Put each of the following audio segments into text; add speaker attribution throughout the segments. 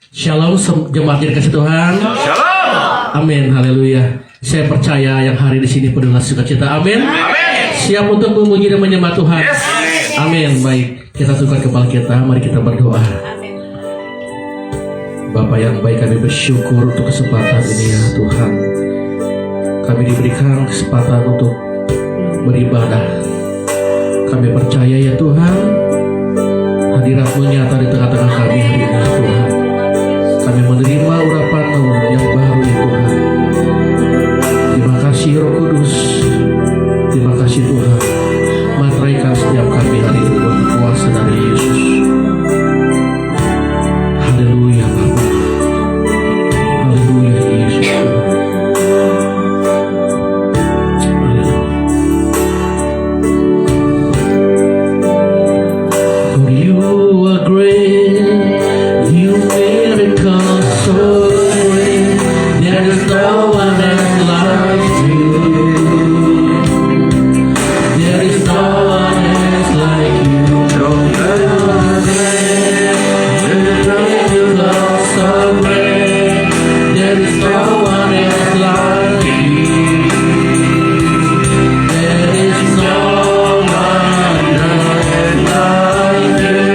Speaker 1: Shalom jemaat yang dikasih Tuhan.
Speaker 2: Shalom.
Speaker 1: Amin, haleluya. Saya percaya yang hari di sini penuh dengan sukacita. Amin.
Speaker 2: Amin.
Speaker 1: Siap untuk memuji dan menyembah Tuhan.
Speaker 2: Yes.
Speaker 1: Amin. Baik, kita tundukkan kepala kita. Mari kita berdoa. Bapa yang baik, kami bersyukur untuk kesempatan ini ya Tuhan. Kami diberikan kesempatan untuk beribadah. Kami percaya ya Tuhan, hadirat-Mu nyata di tengah-tengah kami hari ini ya Tuhan. Kami menerima urapan-Mu yang baru ya Tuhan. Terima kasih Roh Kudus. Terima kasih Tuhan. Materaikan setiap kami hari ini buat kuasa dari Yesus. Haleluya Bapa. Haleluya Yesus Tuhan. For you are great, you miracle so great. There is no one else like you. There is no one else like you. You love so great. There is no one else like you. There is no one else like you.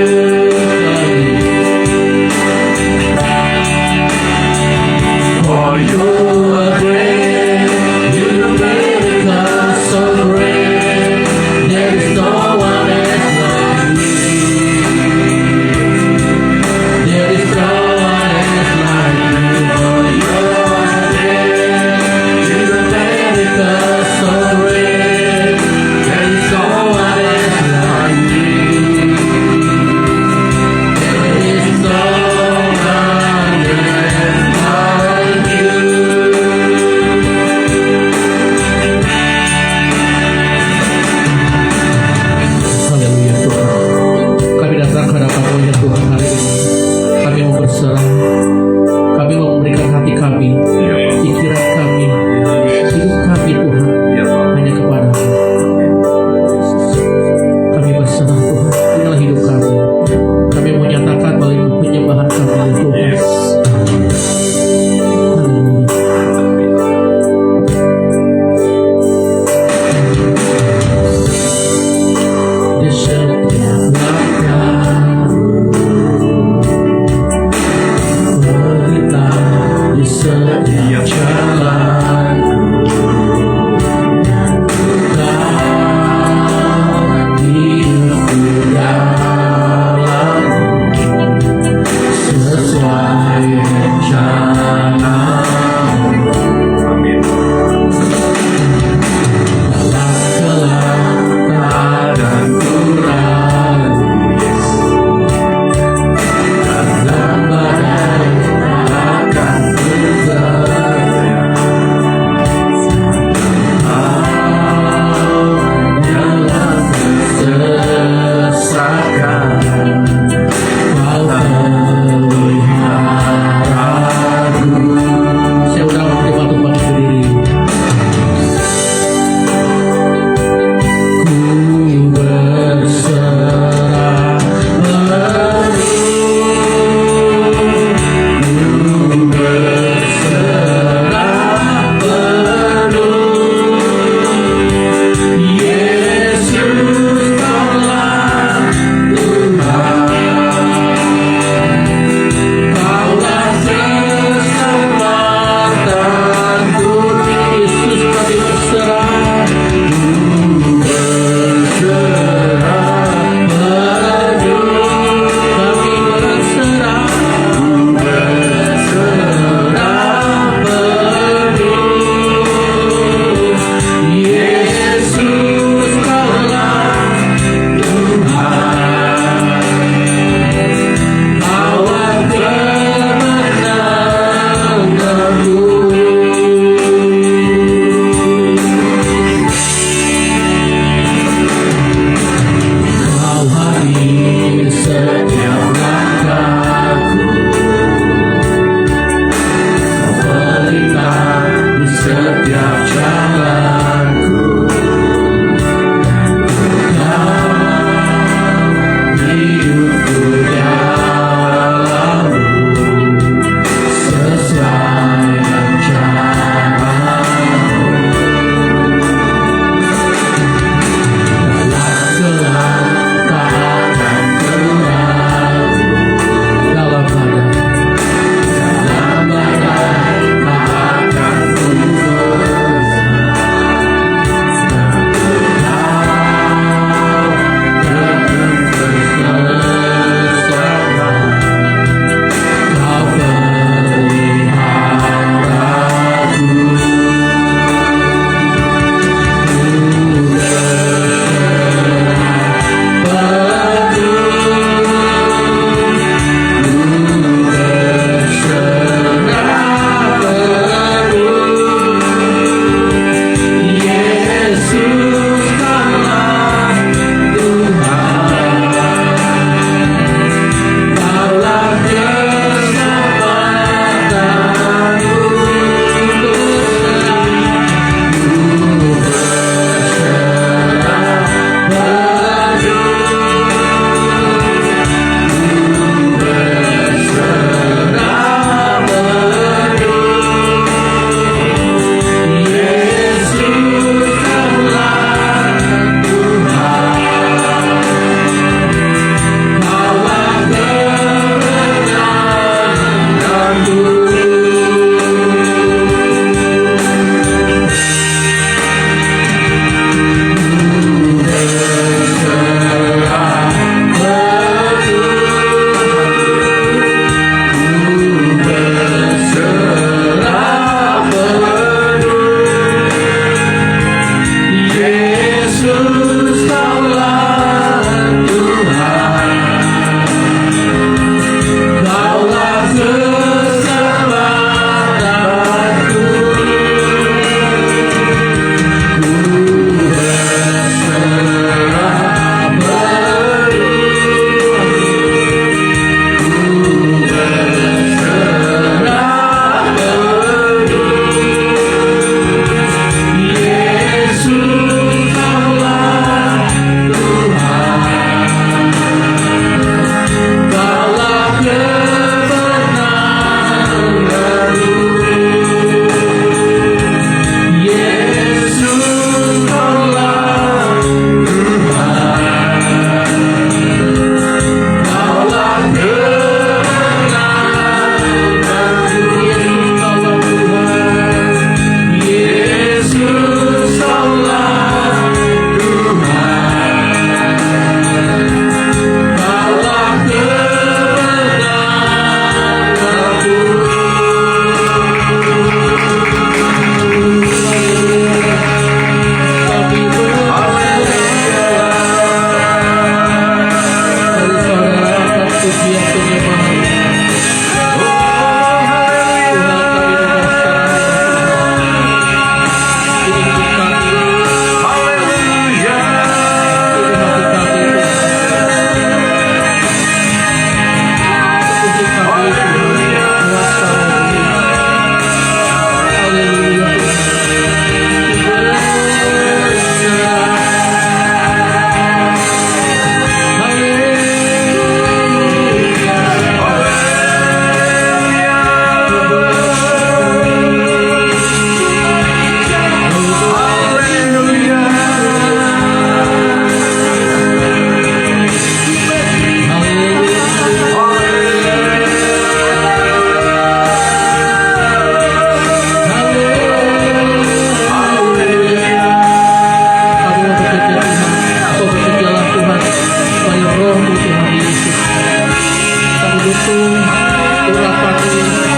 Speaker 1: urapan ini.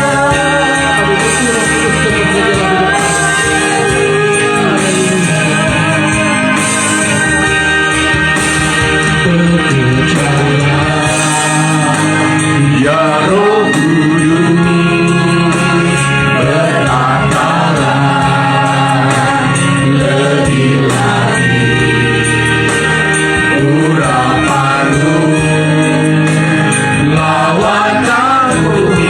Speaker 1: Kami bersyukur terus bekerja dalam hidup kami. Haleluya.
Speaker 2: Ya Roh Kudus berkatalah lebih lagi urapanmu lawan bumi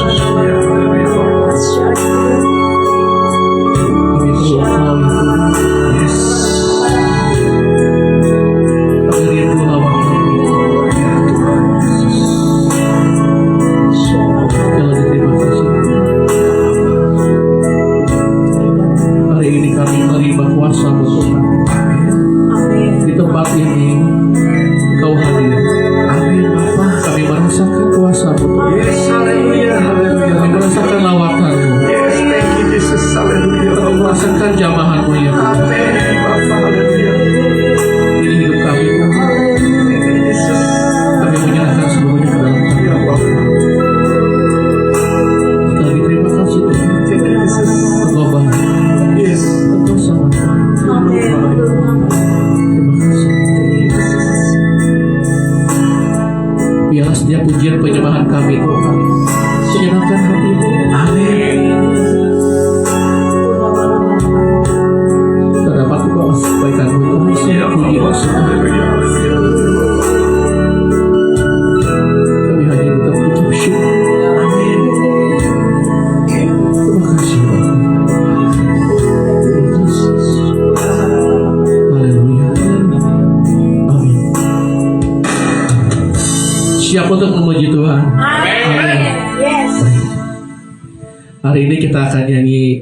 Speaker 1: Kami perlu Engkau ya Tuhan.
Speaker 2: Yes.
Speaker 1: Kami rindu lawang Kami.
Speaker 2: Ya Tuhan Yesus.
Speaker 1: Sekali lagi terima kasih. Hari ini kami menerima kuasa-Mu Tuhan. Di tempat ini Engkau hadir.
Speaker 2: Amin Bapa.
Speaker 1: Kami merasakan kuasa-Mu Tuhan.
Speaker 2: Yes, haleluya, haleluya.
Speaker 1: Kami merasakan lawatan-Mu.
Speaker 2: Yes, thank you Jesus, haleluya.
Speaker 1: Kami merasakan jamahan-Mu ya Tuhan.
Speaker 2: Amin Bapa, haleluya.
Speaker 1: Ini hidup kami Tuhan.
Speaker 2: Thank you Jesus.
Speaker 1: Kami menyerahkan seluruhnya ke dalam
Speaker 2: Ya
Speaker 1: tangan-Mu.
Speaker 2: Bapa.
Speaker 1: Sekali lagi terima kasih Tuhan.
Speaker 2: Thank you Jesus.
Speaker 1: Engkau baik.
Speaker 2: Yes.
Speaker 1: Engkau sangat baik. Terima kasih. Biarlah setiap pujian penyembahan kami Tuhan menyenangkan hati-Mu.
Speaker 2: Amin.
Speaker 1: Terdapat kebawas kebaikan-Mu Tuhan.
Speaker 2: Ya
Speaker 1: Setiap puji
Speaker 2: Bapa,
Speaker 1: dan syukur.
Speaker 2: haleluya, haleluya.
Speaker 1: Kami hanya minta puji syukur.
Speaker 2: Amin.
Speaker 1: Terima kasih Bapa. Terima kasih. Haleluya. Amin. Siap untuk memuji Tuhan. Amin. Baik. Hari ini kita akan nyanyi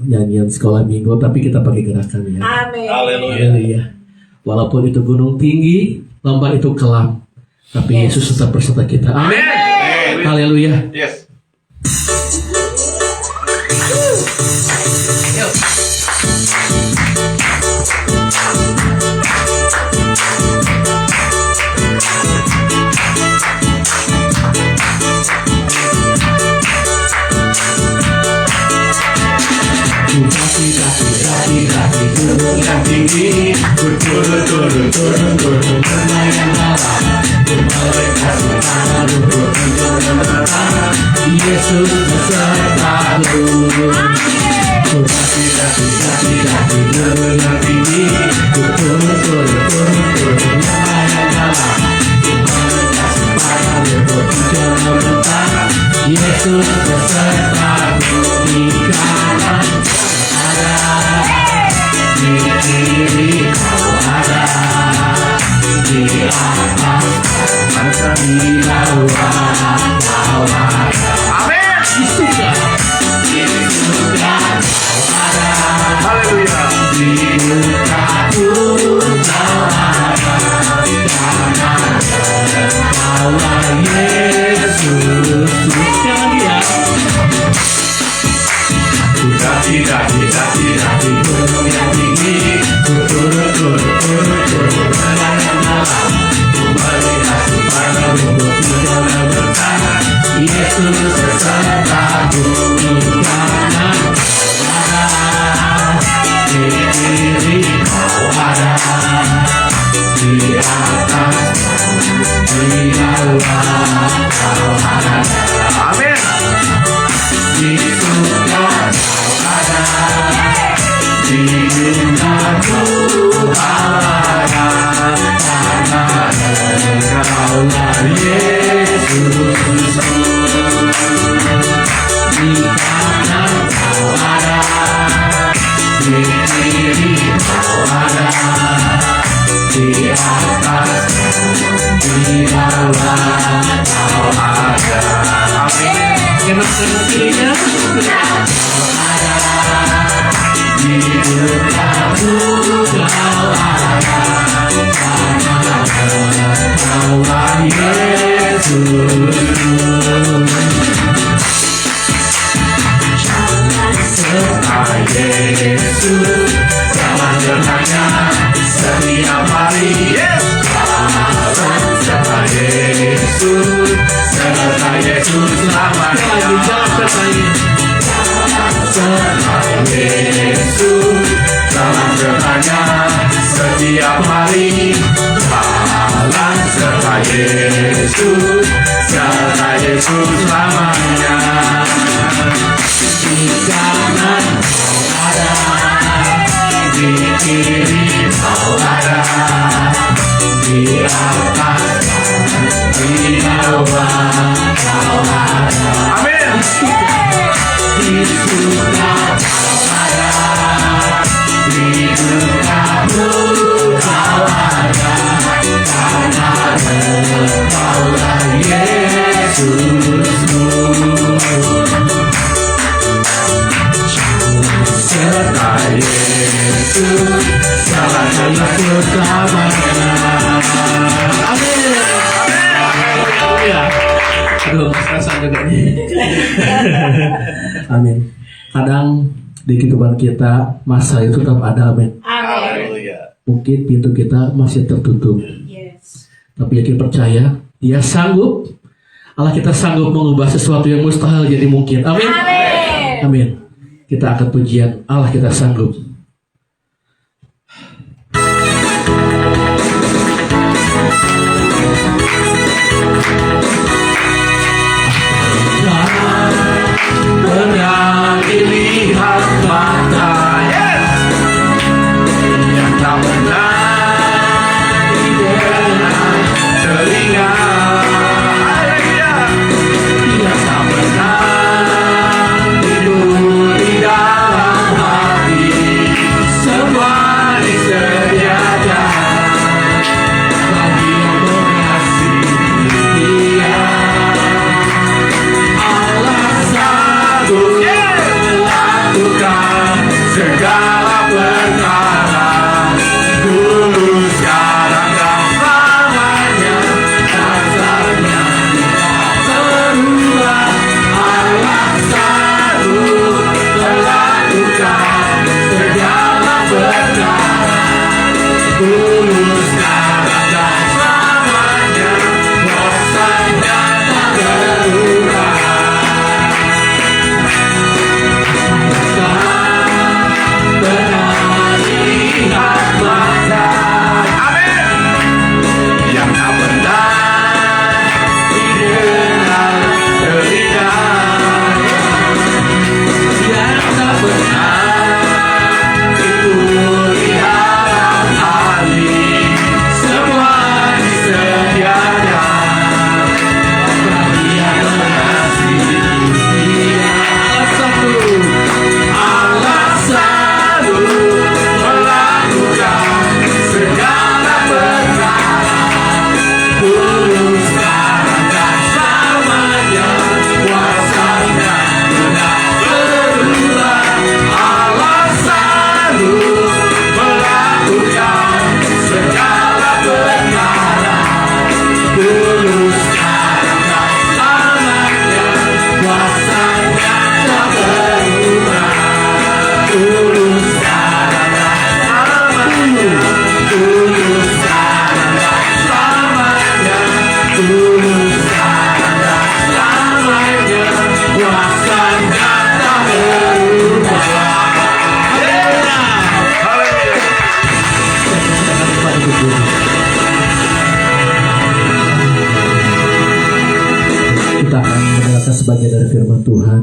Speaker 1: nyanyian sekolah minggu, tapi kita pakai gerakan ya. Haleluya. Walaupun itu gunung tinggi, lembah itu kelam, tapi Yesus tetap beserta kita. Amin. Haleluya.
Speaker 2: Yes. Gunung yang tinggi, turun melayang dalam, mereka sekarang rumput menjelang, Yesus besertaku. Daki gunung yang tinggi, turun melayang dalam, mereka sekarang rumput menjelang, Yesus besertaku. Di kanan di kiri kau ada, di atas masa di bawah kau ada. Amin.
Speaker 1: Di surga.
Speaker 2: Di surga kau ada. Haleluya. Di mukaku kau ada. Karena kaulah Yesus.
Speaker 1: Jangan dia.
Speaker 2: Daki gunung yang tinggi, turun melayang dalam, melihat pada rumput menjelang bertahan, Yesus besertaku. Di kanan kau ada, di kiri kau ada, di atas di bawah kau ada. Amin. Di surga kau ada, di dunia kau ada, karena kaulah Yesus. Di kanan kau ada, di kiri kau ada, di atas di bawah kau ada. Amin.
Speaker 1: Kanan kirinya.
Speaker 2: Di dunia kau ada, karena kaulah Yesus. Serta Yesus dalam dengannya setiap hari. Serta Yesus, serta Yesus selamanya. Serta Yesus dalam dengannya setiap hari. Dalam serta Yesus, serta Yesus selamanya. Di kanan kau ada, di kiri kau ada, di atas di bawah kau ada. Amin. selamanya.
Speaker 1: Amin. Haleluya. Aduh, perasaan juga nih. Amin. Kadang di kehidupan kita masa itu tetap ada, amin.
Speaker 2: Haleluya.
Speaker 1: Mungkin pintu kita masih tertutup,
Speaker 3: Yes.
Speaker 1: tapi yakin percaya, Dia sanggup. Allah kita sanggup mengubah sesuatu yang mustahil jadi mungkin. Amin.
Speaker 3: Amin.
Speaker 1: Amin. Kita akan pujian Allah kita sanggup.
Speaker 2: Pernah dilihat mata yang tak pernah didengar telinga, yang tak pernah tidur di dalam hati, semua disediakan bagi yang mengasihi Dia. Allah sanggup melakukan segala perkara, dulu, sekarang, dan selamanya. Dasarnya tidak berubah. Allah sanggup melakukan segala perkara, dulu, sekarang, dan selamanya. Kuasanya tak berubah. Pernah dilihat mata, yang tak pernah didengar telinga, yang tak pernah timbul di dalam hati, semua disediakan bagi yang mengasihi Dia. Allah sanggup melakukan segala perkara, dulu, sekarang, dan selamanya. Kuasanya tidak berubah. Allah sanggup melakukan segala perkara, dulu, sekarang, dan selamanya. Kuasanya tak berubah. Dulu, sekarang, dan selamanya. Dulu, sekarang, dan selamanya. Dulu, sekarang, dan selamanya. Kuasanya tak berubah. Haleluya. Haleluya.
Speaker 1: Kita akan mendengarkan sebagian dari firman Tuhan.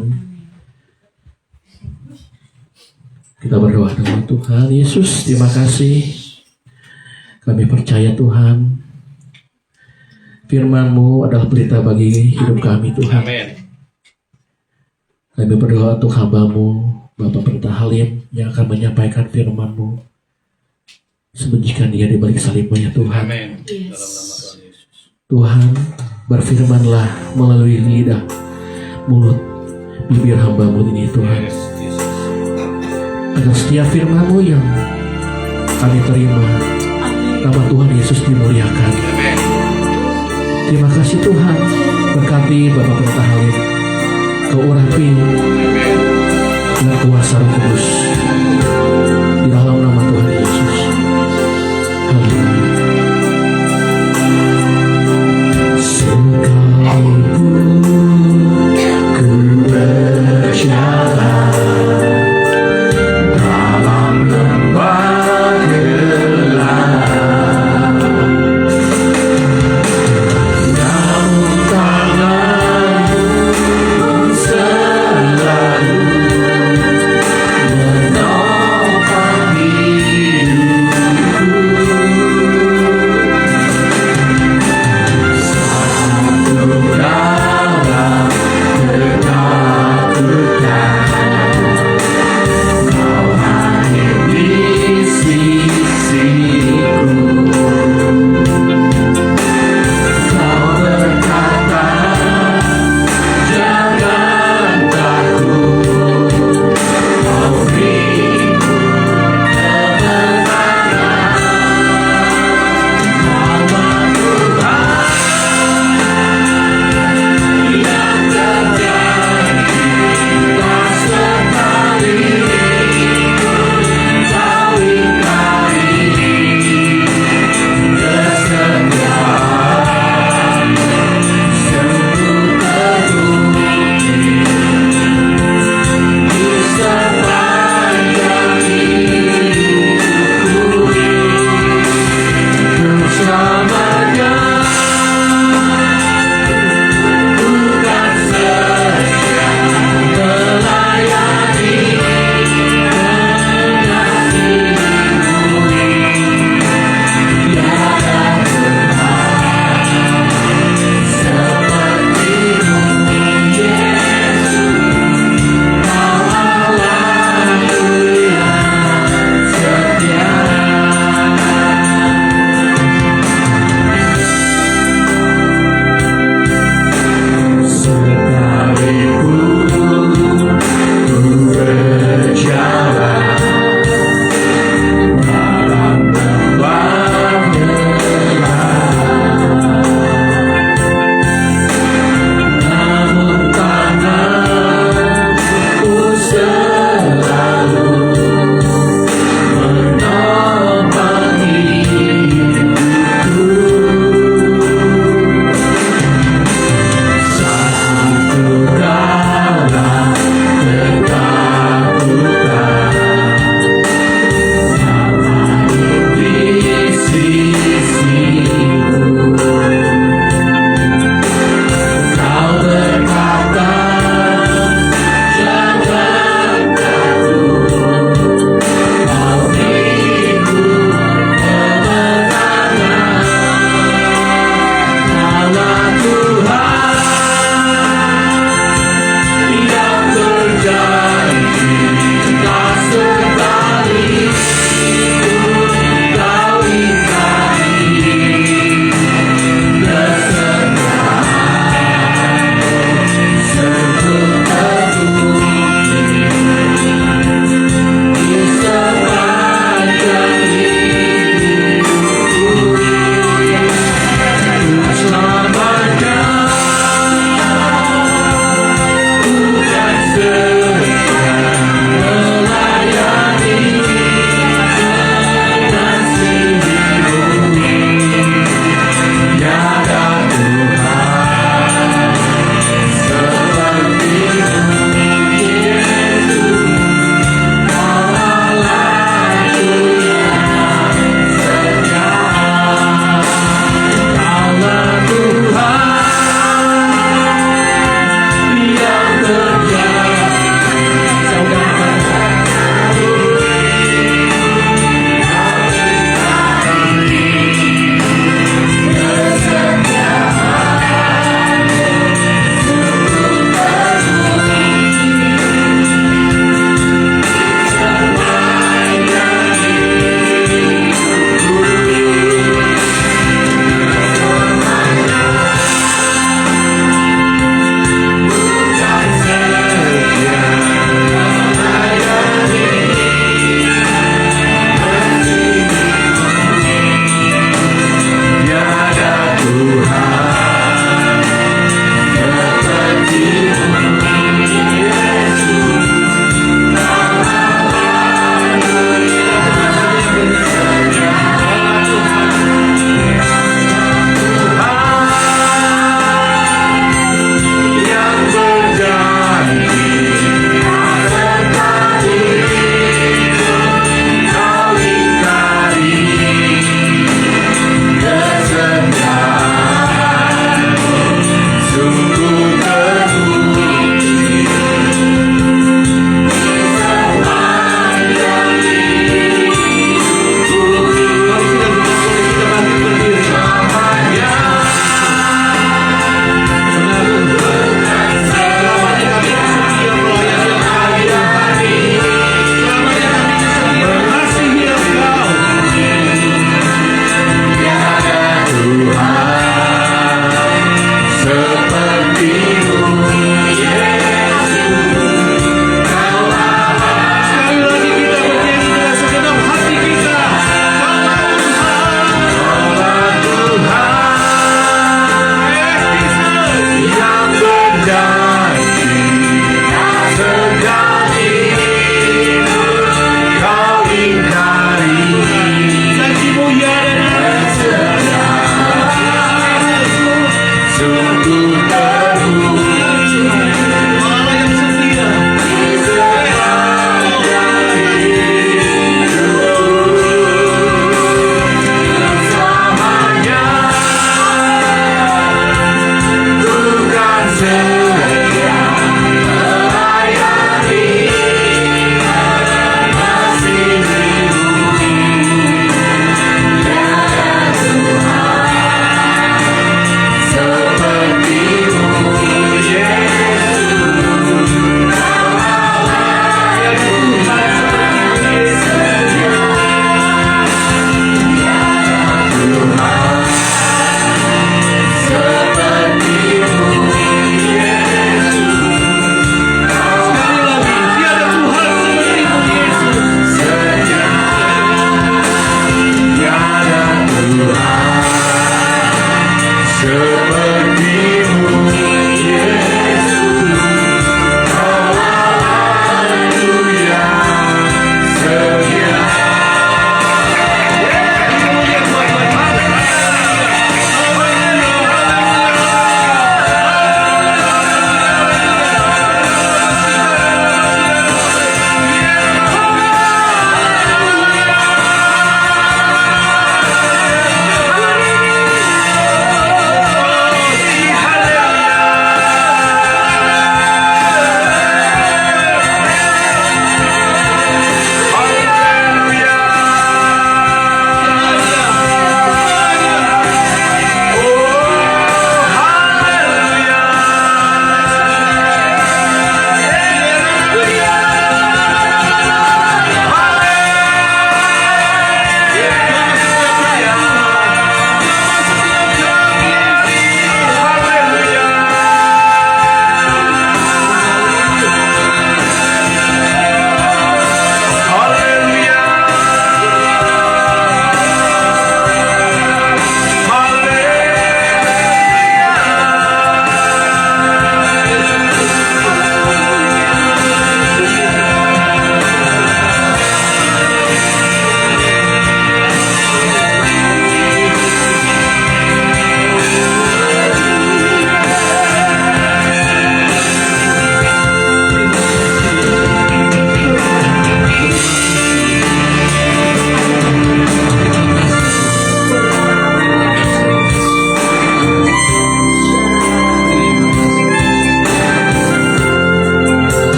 Speaker 1: Kita berdoa dengan Tuhan Yesus. Terima kasih. Kami percaya Tuhan, firman-Mu adalah pelita bagi hidup kami Tuhan.
Speaker 2: Amin.
Speaker 1: Kami berdoa untuk hamba-Mu, Bapak Pendeta Halim, yang akan menyampaikan firman-Mu. Sembunyikan dia di balik salib-Mu ya Tuhan.
Speaker 2: Amin.
Speaker 3: Yes.
Speaker 2: Dalam nama Tuhan Yesus.
Speaker 1: Tuhan, berfirmanlah melalui lidah, mulut, bibir hamba-Mu ini Tuhan.
Speaker 2: Yes, Jesus.
Speaker 1: Agar setiap firman-Mu yang kami terima, nama Tuhan Yesus dimuliakan.
Speaker 2: Amin.
Speaker 1: Terima kasih Tuhan, berkati Bapak Pendeta Halim, Kau urapi dengan kuasa Roh Kudus di dalam nama Tuhan Yesus. Haleluya. Sekalipun ku berjalan
Speaker 2: Dalam lembah gelap, namun tangan-Mu selalu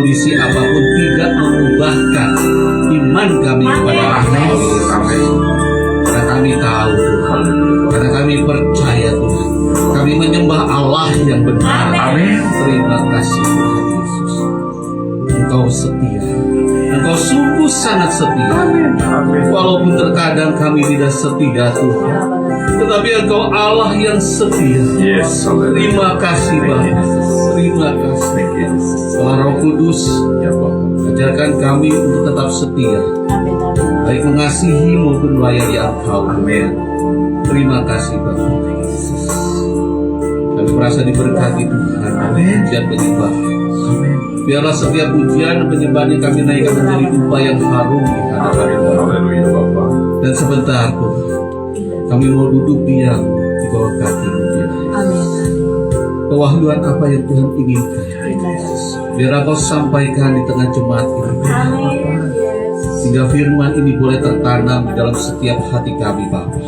Speaker 1: kondisi apapun tidak mengubahkan iman kami kepada Allah. Karena kami tahu Tuhan, karena kami percaya Tuhan, kami menyembah Allah yang benar.
Speaker 2: Amin.
Speaker 1: Terima kasih Tuhan Yesus. Engkau setia, Engkau sungguh sangat setia. Walaupun terkadang kami tidak setia Tuhan, tetapi Engkau Allah yang setia.
Speaker 2: Yes.
Speaker 1: Terima kasih Bapa. Terima kasih. Allah Roh Kudus,
Speaker 2: Ya Bapak.
Speaker 1: ajarkan kami untuk tetap setia, baik mengasihi maupun melayani Engkau.
Speaker 2: Amin.
Speaker 1: Terima kasih Bapa. Kami merasa diberkati Tuhan.
Speaker 2: Amin.
Speaker 1: Pujian penyembah.
Speaker 2: Amin.
Speaker 1: Biarlah setiap pujian dan penyembahan yang kami naikkan menjadi upah yang harum di hadapan Tuhan.
Speaker 2: Haleluya Bapak.
Speaker 1: Dan sebentar Tuhan, kami mau duduk diam di bawah kaki-Mu. Kewahjuan apa yang Tuhan inginkan, biar Engkau sampaikan di tengah jemaat ini, sehingga firman ini boleh tertanam di dalam setiap hati kami Bapa.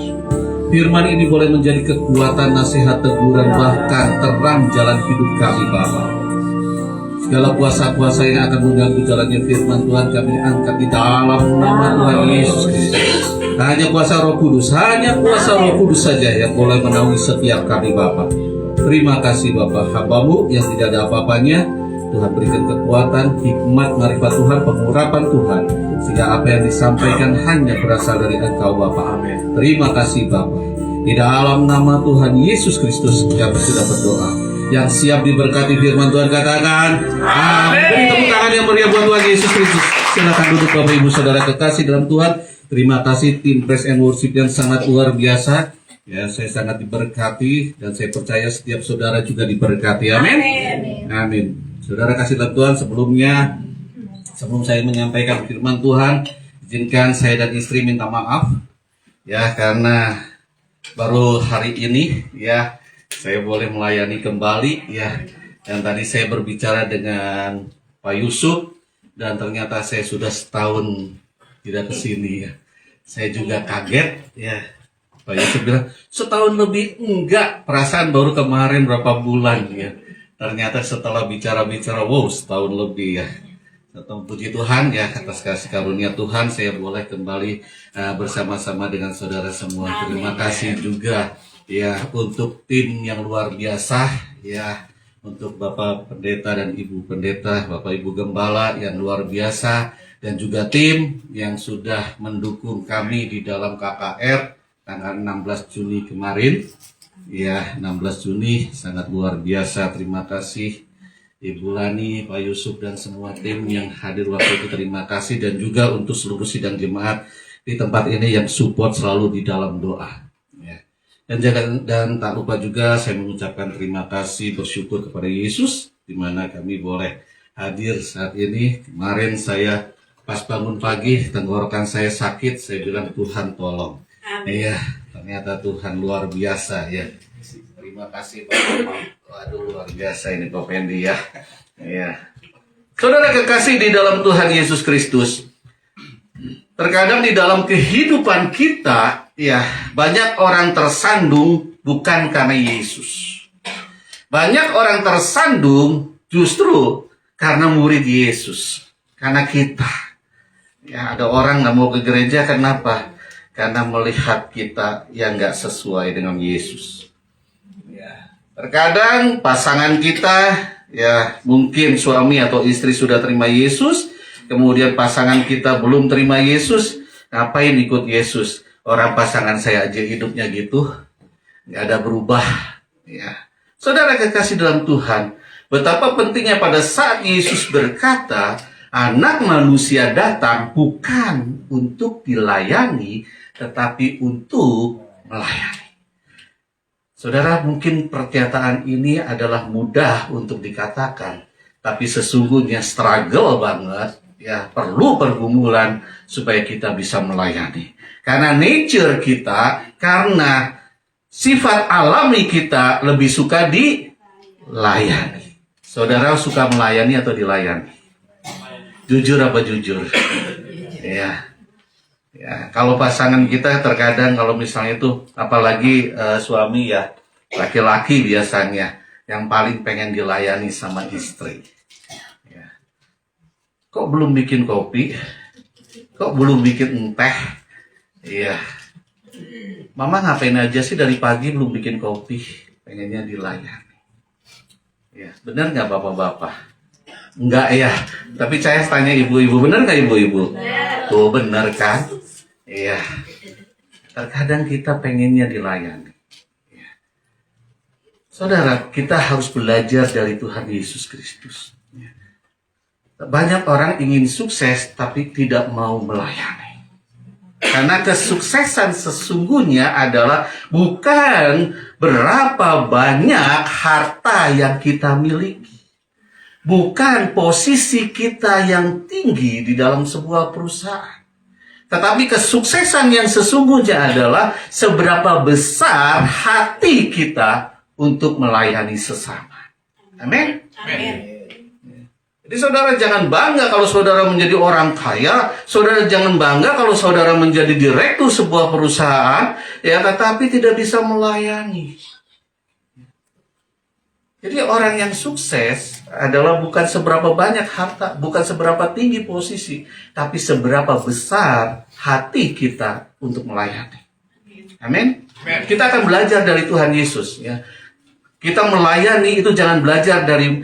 Speaker 1: Firman ini boleh menjadi kekuatan, nasihat, teguran, bahkan terang jalan hidup kami Bapa. Segala kuasa-kuasa yang akan mengganggu jalannya firman Tuhan kami angkat di dalam nama Tuhan Yesus Kristus. Hanya kuasa Roh Kudus, hanya kuasa Roh Kudus saja yang boleh menaungi setiap kami Bapa. Terima kasih Bapa, hamba-Mu yang tidak ada apa-apanya, Tuhan berikan kekuatan, hikmat, marifat Tuhan, pengurapan Tuhan, sehingga apa yang disampaikan hanya berasal dari Engkau Bapa. Amin. Terima kasih Bapa. Di dalam nama Tuhan Yesus Kristus kami sudah berdoa. Yang siap diberkati firman Tuhan katakan amin. Beri tepuk tangan yang meriah buat Tuhan Yesus Kristus. Silakan duduk Bapak Ibu Saudara kekasih dalam Tuhan. Terima kasih tim Praise and Worship yang sangat luar biasa. Ya, saya sangat diberkati dan saya percaya setiap saudara juga diberkati. Amin. Amin. Saudara kasih dalam Tuhan, sebelum saya menyampaikan firman Tuhan, izinkan saya dan istri minta maaf ya, karena baru hari ini ya saya boleh melayani kembali ya. Dan tadi saya berbicara dengan Pak Yusuf dan ternyata saya sudah setahun tidak kesini ya. Saya juga kaget ya. Pak Yusuf bilang setahun lebih, enggak, perasaan baru kemarin berapa bulan ya. Ternyata setelah bicara-bicara, wow, setahun lebih ya. Puji Tuhan ya, atas kasih karunia Tuhan saya boleh kembali bersama-sama dengan saudara semua. Terima kasih juga ya untuk tim yang luar biasa ya, untuk Bapak Pendeta dan Ibu Pendeta, Bapak Ibu Gembala yang luar biasa, dan juga tim yang sudah mendukung kami di dalam KKR tanggal 16 Juni kemarin. Ya, 16 Juni sangat luar biasa. Terima kasih Ibu Lani, Pak Yusuf dan semua tim yang hadir waktu itu. Terima kasih, dan juga untuk seluruh sidang jemaat di tempat ini yang support selalu di dalam doa. Ya. Dan tak lupa juga saya mengucapkan terima kasih, bersyukur kepada Yesus di mana kami boleh hadir saat ini. Kemarin saya pas bangun pagi, tenggorokan saya sakit, saya bilang Tuhan tolong. Iya, ternyata Tuhan luar biasa ya. Terima kasih Pak. Waduh, luar biasa ini Pak Pendi ya. Iya. Saudara kekasih di dalam Tuhan Yesus Kristus, terkadang di dalam kehidupan kita ya, banyak orang tersandung bukan karena Yesus. Banyak orang tersandung justru karena murid Yesus, karena kita. Ya, ada orang nggak mau ke gereja, kenapa? Karena melihat kita yang nggak sesuai dengan Yesus. Ya. Terkadang pasangan kita, ya mungkin suami atau istri sudah terima Yesus, kemudian pasangan kita belum terima Yesus, ngapain ikut Yesus? Orang pasangan saya aja hidupnya gitu, nggak ada berubah. Ya. Saudara kekasih dalam Tuhan, betapa pentingnya pada saat Yesus berkata, Anak manusia datang bukan untuk dilayani, tetapi untuk melayani. Saudara, mungkin pernyataan ini adalah mudah untuk dikatakan, tapi sesungguhnya struggle banget, ya perlu pergumulan supaya kita bisa melayani. Karena nature kita, karena sifat alami kita lebih suka dilayani. Saudara suka melayani atau dilayani? Jujur apa jujur? Ya. Ya, kalau pasangan kita terkadang kalau misalnya itu apalagi suami ya, laki-laki biasanya yang paling pengen dilayani sama istri. Ya. kok belum bikin kopi? Kok belum bikin teh? Iya. Mama ngapain aja sih dari pagi belum bikin kopi? Pengennya dilayani. Ya, benar nggak bapak-bapak? Enggak ya. Tapi saya tanya ibu-ibu, benar nggak ibu-ibu? Tuh benar kan? Iya. Terkadang kita pengennya dilayani. Ya. Saudara, kita harus belajar dari Tuhan Yesus Kristus. Ya. Banyak orang ingin sukses tapi tidak mau melayani. Karena kesuksesan sesungguhnya adalah bukan berapa banyak harta yang kita miliki. Bukan posisi kita yang tinggi di dalam sebuah perusahaan. Tetapi kesuksesan yang sesungguhnya adalah seberapa besar hati kita untuk melayani sesama. Amin. Jadi saudara jangan bangga kalau saudara menjadi orang kaya, saudara jangan bangga kalau saudara menjadi direktur sebuah perusahaan, ya tetapi tidak bisa melayani. Jadi orang yang sukses adalah bukan seberapa banyak harta, bukan seberapa tinggi posisi, tapi seberapa besar hati kita untuk melayani. Amin. Kita akan belajar dari Tuhan Yesus. Ya. Kita melayani itu jangan belajar dari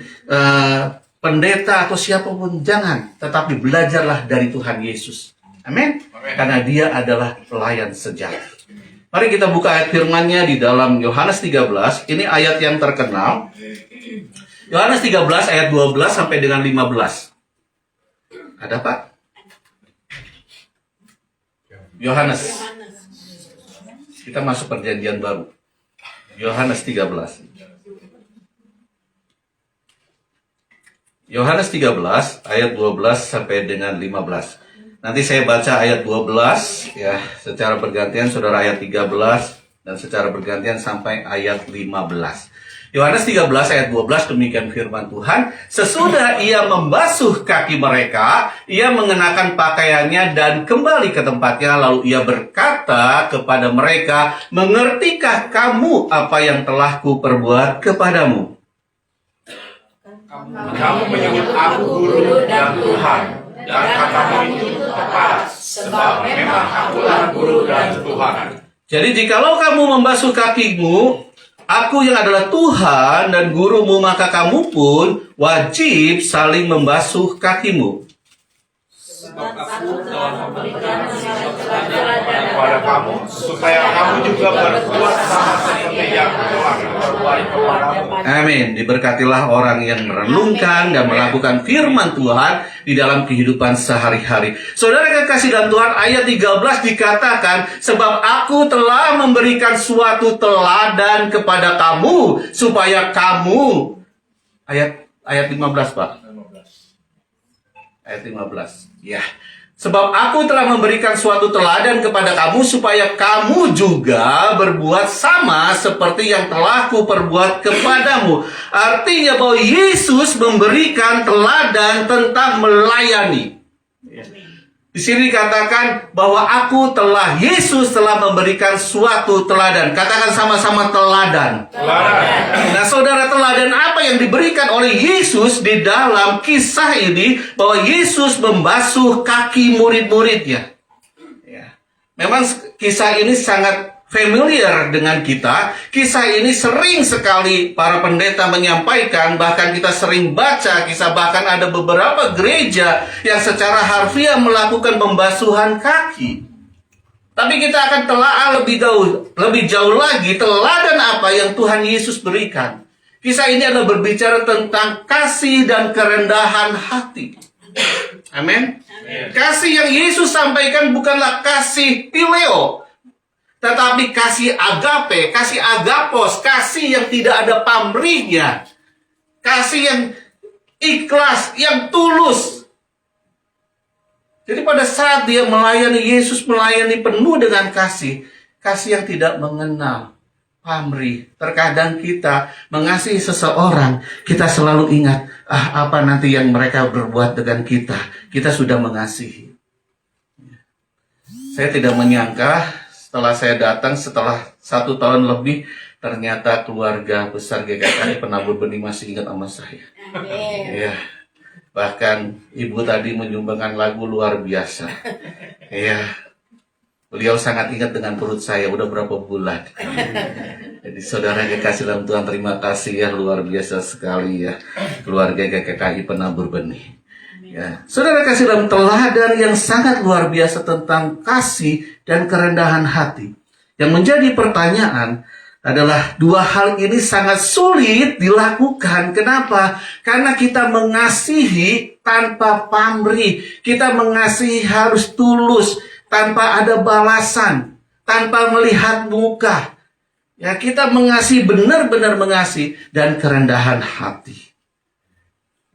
Speaker 1: pendeta atau siapapun, jangan. Tetapi belajarlah dari Tuhan Yesus. Amin. Karena dia adalah pelayan sejati. Mari kita buka ayat firman-Nya di dalam Yohanes 13. Ini ayat yang terkenal. Yohanes 13 ayat 12 sampai dengan 15. Ada Pak? Yohanes. Kita masuk perjanjian baru. Yohanes 13. Yohanes 13 ayat 12 sampai dengan 15. Nanti saya baca ayat 12 ya, secara bergantian saudara ayat 13 dan secara bergantian sampai ayat 15. Yohanes 13 ayat 12 demikian firman Tuhan. Sesudah ia membasuh kaki mereka, ia mengenakan pakaiannya dan kembali ke tempatnya. Lalu ia berkata kepada mereka, mengertikah kamu apa yang telah kuperbuat kepadamu?
Speaker 2: Kamu menyebut aku guru dan Tuhan, dan katamu itu tepat, sebab memang akulah guru dan Tuhan.
Speaker 1: Jadi jikalau kamu membasuh kakimu, aku yang adalah Tuhan dan gurumu, maka kamu pun wajib saling membasuh kakimu.
Speaker 2: Sebab aku telah memberikan teladan kepada kamu, supaya kamu juga berbuat sama seperti yang telah kuperbuat kepadamu.
Speaker 1: Amin. Diberkatilah orang yang merenungkan dan melakukan firman Tuhan di dalam kehidupan sehari-hari. Saudara kekasih dalam Tuhan, ayat 13 dikatakan, sebab aku telah memberikan suatu teladan kepada kamu, supaya kamu, ayat 15 Pak. Ayat 15. Ya. Sebab aku telah memberikan suatu teladan kepada kamu, supaya kamu juga berbuat sama seperti yang telah kuperbuat kepadamu. Artinya bahwa Yesus memberikan teladan tentang melayani. Ya. Di sini dikatakan bahwa Yesus telah memberikan suatu teladan. Katakan sama-sama teladan. Nah saudara, teladan apa yang diberikan oleh Yesus di dalam kisah ini? Bahwa Yesus membasuh kaki murid-muridnya. Ya. Memang kisah ini sangat familiar dengan kita. Kisah ini sering sekali para pendeta menyampaikan, bahkan kita sering baca kisah, bahkan ada beberapa gereja yang secara harfiah melakukan pembasuhan kaki. Tapi kita akan telaah lebih jauh lagi teladan apa yang Tuhan Yesus berikan. Kisah ini adalah berbicara tentang kasih dan kerendahan hati. Amin. Kasih yang Yesus sampaikan bukanlah kasih phileo, tetapi kasih agape, kasih agapos, kasih yang tidak ada pamrihnya. Kasih yang ikhlas, yang tulus. Jadi pada saat dia melayani, Yesus melayani penuh dengan kasih. Kasih yang tidak mengenal pamrih. Terkadang kita mengasihi seseorang, kita selalu ingat, apa nanti yang mereka berbuat dengan kita. Kita sudah mengasihi. Saya tidak menyangka, setelah saya datang, setelah 1 tahun lebih, ternyata keluarga besar GKKI Penabur Benih masih ingat sama saya. Ya.
Speaker 2: Bahkan Ibu tadi menyumbangkan lagu luar biasa. Ya, beliau sangat ingat dengan perut saya udah berapa bulan. Jadi saudara kekasih dalam Tuhan, terima kasih ya, luar biasa sekali ya keluarga GKKI Penabur Benih. Ya, saudara kasih dalam teladan yang sangat luar biasa tentang kasih dan kerendahan hati. Yang menjadi pertanyaan adalah dua hal ini sangat sulit dilakukan. Kenapa? Karena kita mengasihi tanpa pamrih. Kita mengasihi harus tulus, tanpa ada balasan, tanpa melihat muka. Ya, kita mengasihi, benar-benar mengasihi, dan kerendahan hati.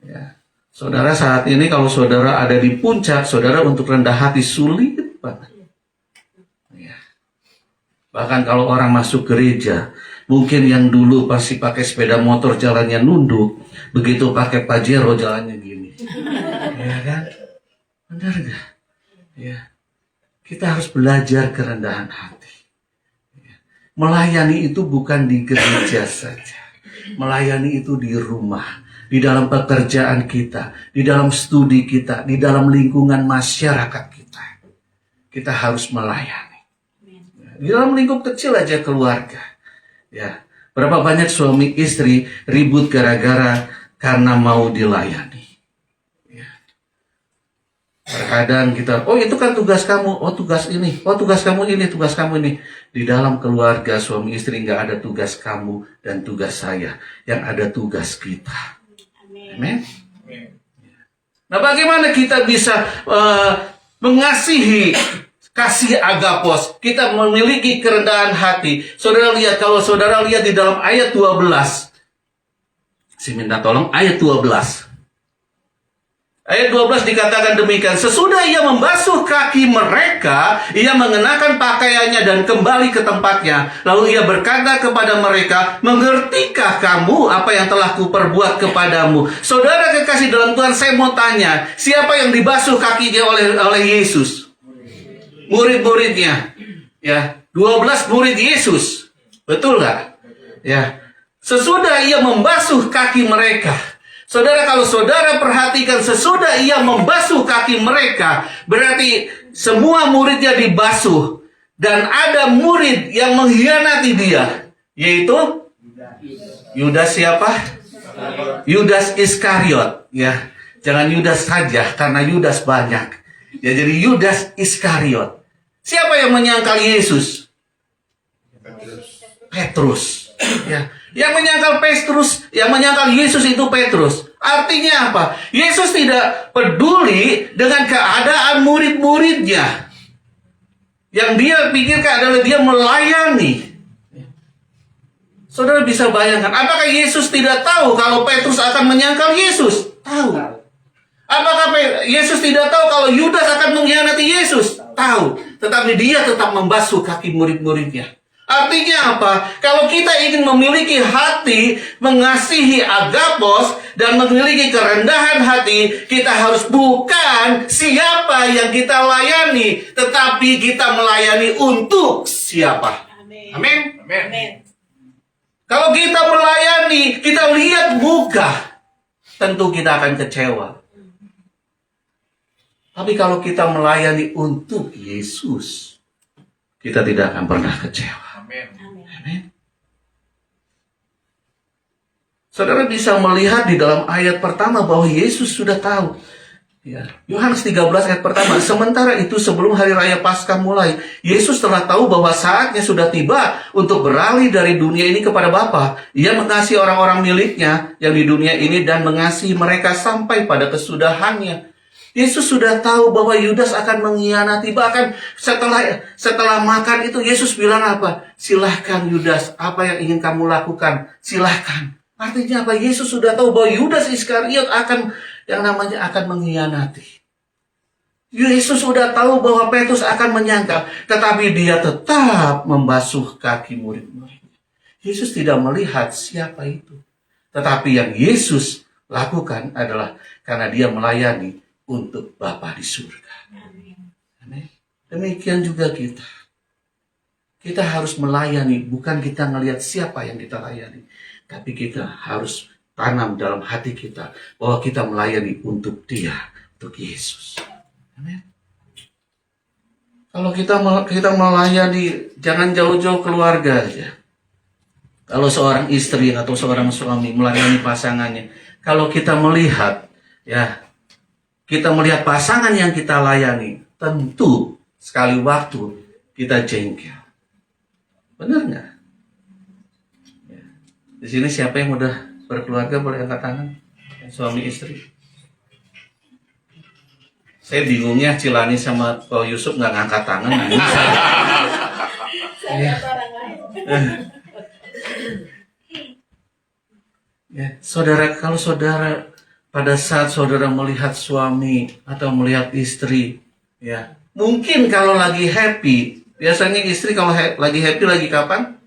Speaker 2: Ya. Saudara, saat ini kalau saudara ada di puncak, saudara untuk rendah hati sulit banget. Ya. Bahkan kalau orang masuk gereja, mungkin yang dulu pasti pakai sepeda motor jalannya nunduk, begitu pakai Pajero jalannya gini. Ya kan? Benar gak? Ya. Kita harus belajar kerendahan hati. Melayani itu bukan di gereja saja. Melayani itu di rumah, di dalam pekerjaan kita, di dalam studi kita, di dalam lingkungan masyarakat kita. Kita harus melayani. Di dalam lingkup kecil aja keluarga. Ya, berapa banyak suami istri ribut gara-gara karena mau dilayani. Terkadang kita, oh itu kan tugas kamu, oh tugas ini, oh tugas kamu ini, tugas kamu ini. Di dalam keluarga suami istri nggak ada tugas kamu dan tugas saya, yang ada tugas kita. Amin. Nah, bagaimana kita bisa mengasihi kasih agapos? Kita memiliki kerendahan hati. Saudara lihat, kalau saudara lihat di dalam ayat 12. Saya minta tolong ayat 12. Ayat 12 dikatakan demikian. Sesudah ia membasuh kaki mereka, ia mengenakan pakaiannya dan kembali ke tempatnya. Lalu ia berkata kepada mereka, mengertikah kamu apa yang telah kuperbuat kepadamu? Saudara kekasih dalam Tuhan, saya mau tanya, siapa yang dibasuh kakinya oleh Yesus? Murid-muridnya. Ya, 12 murid Yesus. Betul nggak? Ya. Sesudah ia membasuh kaki mereka. Saudara, kalau saudara perhatikan, sesudah ia membasuh kaki mereka, berarti semua muridnya dibasuh. Dan ada murid yang mengkhianati dia, yaitu Yudas siapa? Yudas Iskariot. Ya, jangan Yudas saja, karena Yudas banyak. Ya, jadi Yudas Iskariot. Siapa yang menyangkal Yesus? Petrus. Ya. Yang menyangkal Petrus, yang menyangkal Yesus itu Petrus. Artinya apa? Yesus tidak peduli dengan keadaan murid-muridnya. Yang dia pikirkan adalah dia melayani. Saudara bisa bayangkan, apakah Yesus tidak tahu kalau Petrus akan menyangkal Yesus? Tahu. Apakah Yesus tidak tahu kalau Yudas akan mengkhianati Yesus? Tahu. Tetapi dia tetap membasuh kaki murid-muridnya. Artinya apa? Kalau kita ingin memiliki hati mengasihi agapos dan memiliki kerendahan hati, kita harus bukan siapa yang kita layani, tetapi kita melayani untuk siapa. Amin. Amin. Kalau kita melayani, kita lihat muka, tentu kita akan kecewa. Tapi kalau kita melayani untuk Yesus, kita tidak akan pernah kecewa. Amin. Saudara bisa melihat di dalam ayat pertama bahwa Yesus sudah tahu. Ya. Yohanes 13 ayat pertama. Sementara itu sebelum hari raya Paskah mulai, Yesus telah tahu bahwa saatnya sudah tiba untuk beralih dari dunia ini kepada Bapa. Ia mengasihi orang-orang miliknya yang di dunia ini dan mengasihi mereka sampai pada kesudahannya. Yesus sudah tahu bahwa Yudas akan mengkhianati. Bahkan setelah makan itu Yesus bilang apa? Silahkan Yudas, apa yang ingin kamu lakukan? Silahkan. Artinya apa? Yesus sudah tahu bahwa Yudas Iskariot akan mengkhianati. Yesus sudah tahu bahwa Petrus akan menyangkal. Tetapi dia tetap membasuh kaki murid-muridnya. Yesus tidak melihat siapa itu. Tetapi yang Yesus lakukan adalah karena dia melayani untuk Bapa di surga. Amin. Demikian juga kita. Kita harus melayani, bukan kita ngelihat siapa yang kita layani. Tapi kita harus tanam dalam hati kita bahwa kita melayani untuk Dia, untuk Yesus. Amin. Kalau kita melayani, jangan jauh-jauh keluarga aja. Kalau seorang istri atau seorang suami melayani pasangannya, kalau kita melihat, ya, kita melihat pasangan yang kita layani, tentu sekali waktu kita jengkel. Benar nggak? Ya. Di sini siapa yang udah berkeluarga boleh angkat tangan? Suami istri. Saya bingungnya Cilani sama Pak Yusuf nggak ngangkat tangan. Ya. Ya, saudara, kalau saudara pada saat saudara melihat suami atau melihat istri, ya, mungkin kalau lagi happy, biasanya istri kalau lagi happy lagi kapan?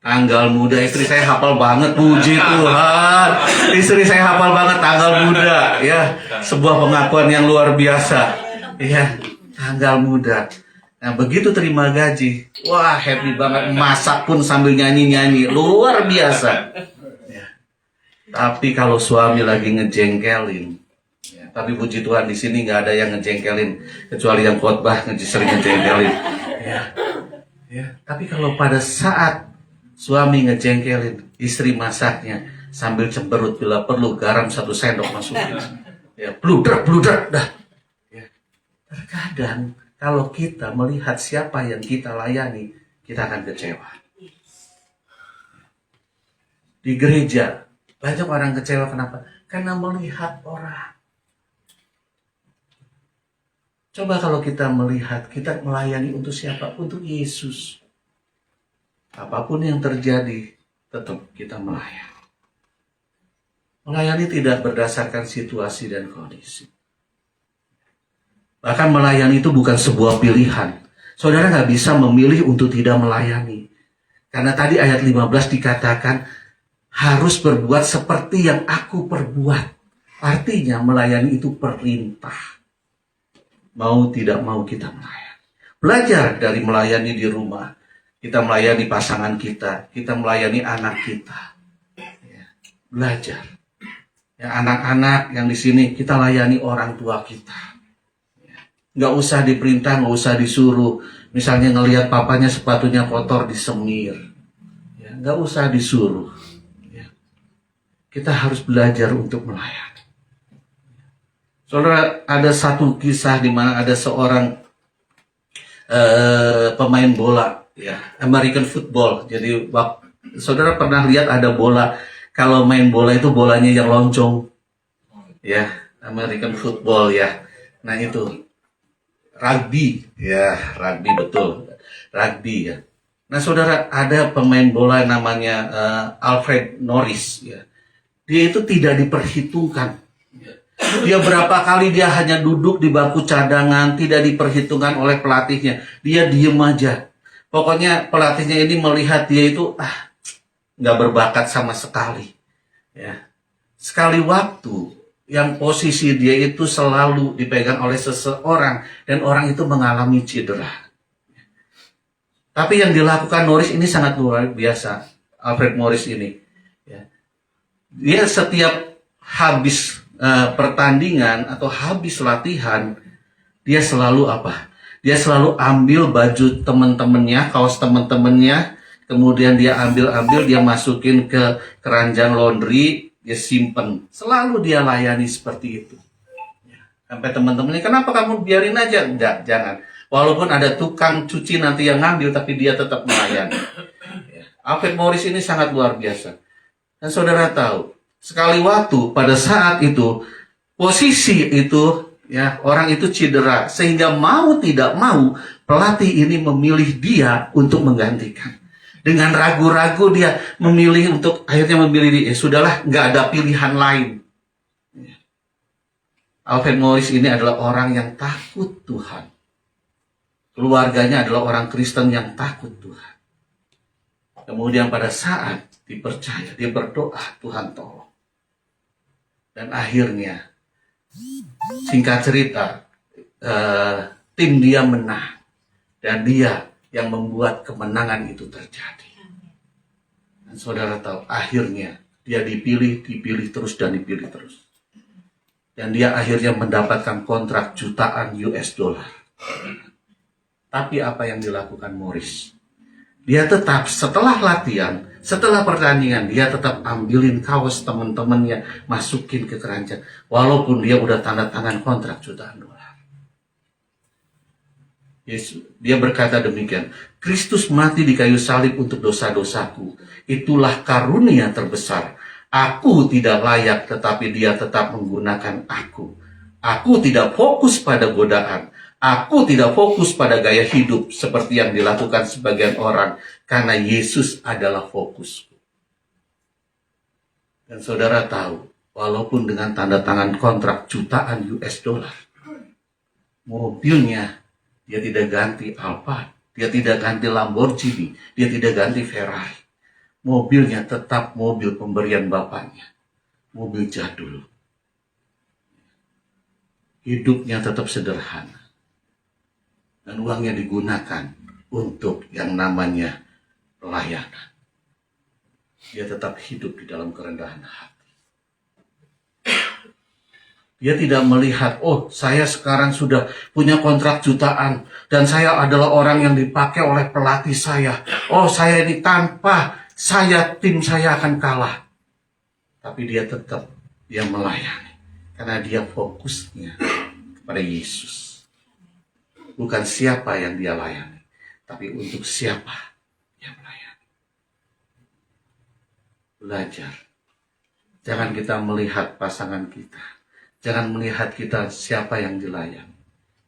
Speaker 2: Tanggal muda. Istri saya hafal banget, puji Tuhan. Istri saya hafal banget tanggal muda, ya. Sebuah pengakuan yang luar biasa. Ya, tanggal muda. Nah, begitu terima gaji, wah happy banget, masak pun sambil nyanyi-nyanyi, luar biasa. Ya. Tapi kalau suami lagi ngejengkelin, ya, tapi puji Tuhan di sini nggak ada yang ngejengkelin, kecuali yang khotbah sering ngejengkelin. Ya. Ya. Tapi kalau pada saat suami ngejengkelin, istri masaknya sambil cemberut, bila perlu garam 1 sendok masukin, ya, bluder dah. Ya. Terkadang kalau kita melihat siapa yang kita layani, kita akan kecewa. Di gereja, banyak orang kecewa. Kenapa? Karena melihat orang. Coba kalau kita melihat, kita melayani untuk siapa? Untuk Yesus. Apapun yang terjadi, tetap kita melayani. Melayani tidak berdasarkan situasi dan kondisi. Bahkan melayani itu bukan sebuah pilihan. Saudara nggak bisa memilih untuk tidak melayani. Karena tadi ayat 15 dikatakan, harus berbuat seperti yang aku perbuat. Artinya melayani itu perintah. Mau tidak mau kita melayani. Belajar dari melayani di rumah. Kita melayani pasangan kita. Kita melayani anak kita. Ya, belajar. Ya, anak-anak yang di sini kita layani orang tua kita. Nggak usah diperintah, nggak usah disuruh. Misalnya ngelihat papanya sepatunya kotor, disemir. Ya, nggak usah disuruh. Ya. Kita harus belajar untuk melayani. Saudara, ada satu kisah di mana ada seorang pemain bola, ya, American football. Jadi, saudara pernah lihat ada bola, kalau main bola itu bolanya yang loncong. Ya, American football, ya. Nah itu. Rugby, ya, rugby betul, rugby, ya. Nah, saudara, ada pemain bola namanya Alfred Norris, ya. Dia itu tidak diperhitungkan. Ya. Dia berapa kali dia hanya duduk di bangku cadangan, tidak diperhitungkan oleh pelatihnya. Dia diem aja. Pokoknya pelatihnya ini melihat dia itu nggak berbakat sama sekali. Ya. Sekali waktu yang posisi dia itu selalu dipegang oleh seseorang dan orang itu mengalami cedera. Tapi yang dilakukan Norris ini sangat luar biasa. Alfred Norris ini, ya. Dia setiap habis pertandingan atau habis latihan, dia selalu apa? Dia selalu ambil baju teman-temannya, kaos teman-temannya, kemudian dia ambil, dia masukin ke keranjang laundry. Dia simpen, selalu dia layani seperti itu. Sampai teman-temannya, kenapa kamu biarin aja? Enggak, jangan. Walaupun ada tukang cuci nanti yang ngambil, tapi dia tetap melayani. Alfred Norris ini sangat luar biasa. Dan saudara tahu, sekali waktu pada saat itu, posisi itu, ya, orang itu cedera, sehingga mau tidak mau pelatih ini memilih dia untuk menggantikan. Dengan ragu-ragu dia akhirnya memilih dia. Sudahlah, nggak ada pilihan lain. Alfred Norris ini adalah orang yang takut Tuhan. Keluarganya adalah orang Kristen yang takut Tuhan. Kemudian pada saat dipercaya, dia berdoa, Tuhan tolong. Dan akhirnya, singkat cerita, tim dia menang. Dan dia yang membuat kemenangan itu terjadi. Dan saudara tahu, akhirnya Dia dipilih terus dan dipilih terus. Dan dia akhirnya mendapatkan kontrak jutaan US dollar. Tapi apa yang dilakukan Morris? Dia tetap setelah latihan, setelah pertandingan, dia tetap ambilin kaos teman-temannya, masukin ke keranjang. Walaupun dia udah tanda tangan kontrak jutaan dolar. Dia berkata demikian, Kristus mati di kayu salib untuk dosa-dosaku. Itulah karunia terbesar. Aku tidak layak, tetapi dia tetap menggunakan aku. Aku tidak fokus pada godaan. Aku tidak fokus pada gaya hidup seperti yang dilakukan sebagian orang. Karena Yesus adalah fokusku. Dan saudara tahu, walaupun dengan tanda tangan kontrak jutaan US dollar, mobilnya dia tidak ganti Alphard, dia tidak ganti Lamborghini, dia tidak ganti Ferrari. Mobilnya tetap mobil pemberian bapaknya, mobil jadul. Hidupnya tetap sederhana. Dan uangnya digunakan untuk yang namanya pelayanan. Dia tetap hidup di dalam kerendahan hati. Dia tidak melihat, oh saya sekarang sudah punya kontrak jutaan. Dan saya adalah orang yang dipakai oleh pelatih saya. Oh saya ini tanpa saya, tim saya akan kalah. Tapi dia tetap, dia melayani. Karena dia fokusnya kepada Yesus. Bukan siapa yang dia layani. Tapi untuk siapa yang melayani. Belajar. Jangan kita melihat pasangan kita. Jangan melihat kita siapa yang dilayani.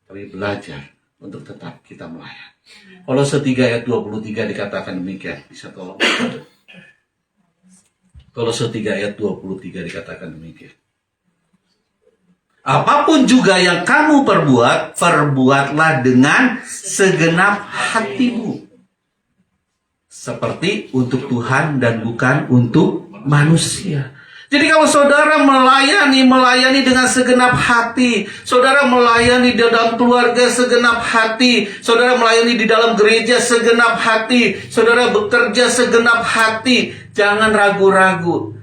Speaker 2: Tapi belajar untuk tetap kita melayani. Kolose 3 ayat 23 dikatakan demikian. Bisa tolong. Kolose 3 ayat 23 dikatakan demikian. Apapun juga yang kamu perbuat, perbuatlah dengan segenap hatimu. Seperti untuk Tuhan dan bukan untuk manusia. Jadi kalau saudara melayani dengan segenap hati, saudara melayani di dalam keluarga segenap hati, saudara melayani di dalam gereja segenap hati, saudara bekerja segenap hati, jangan ragu-ragu.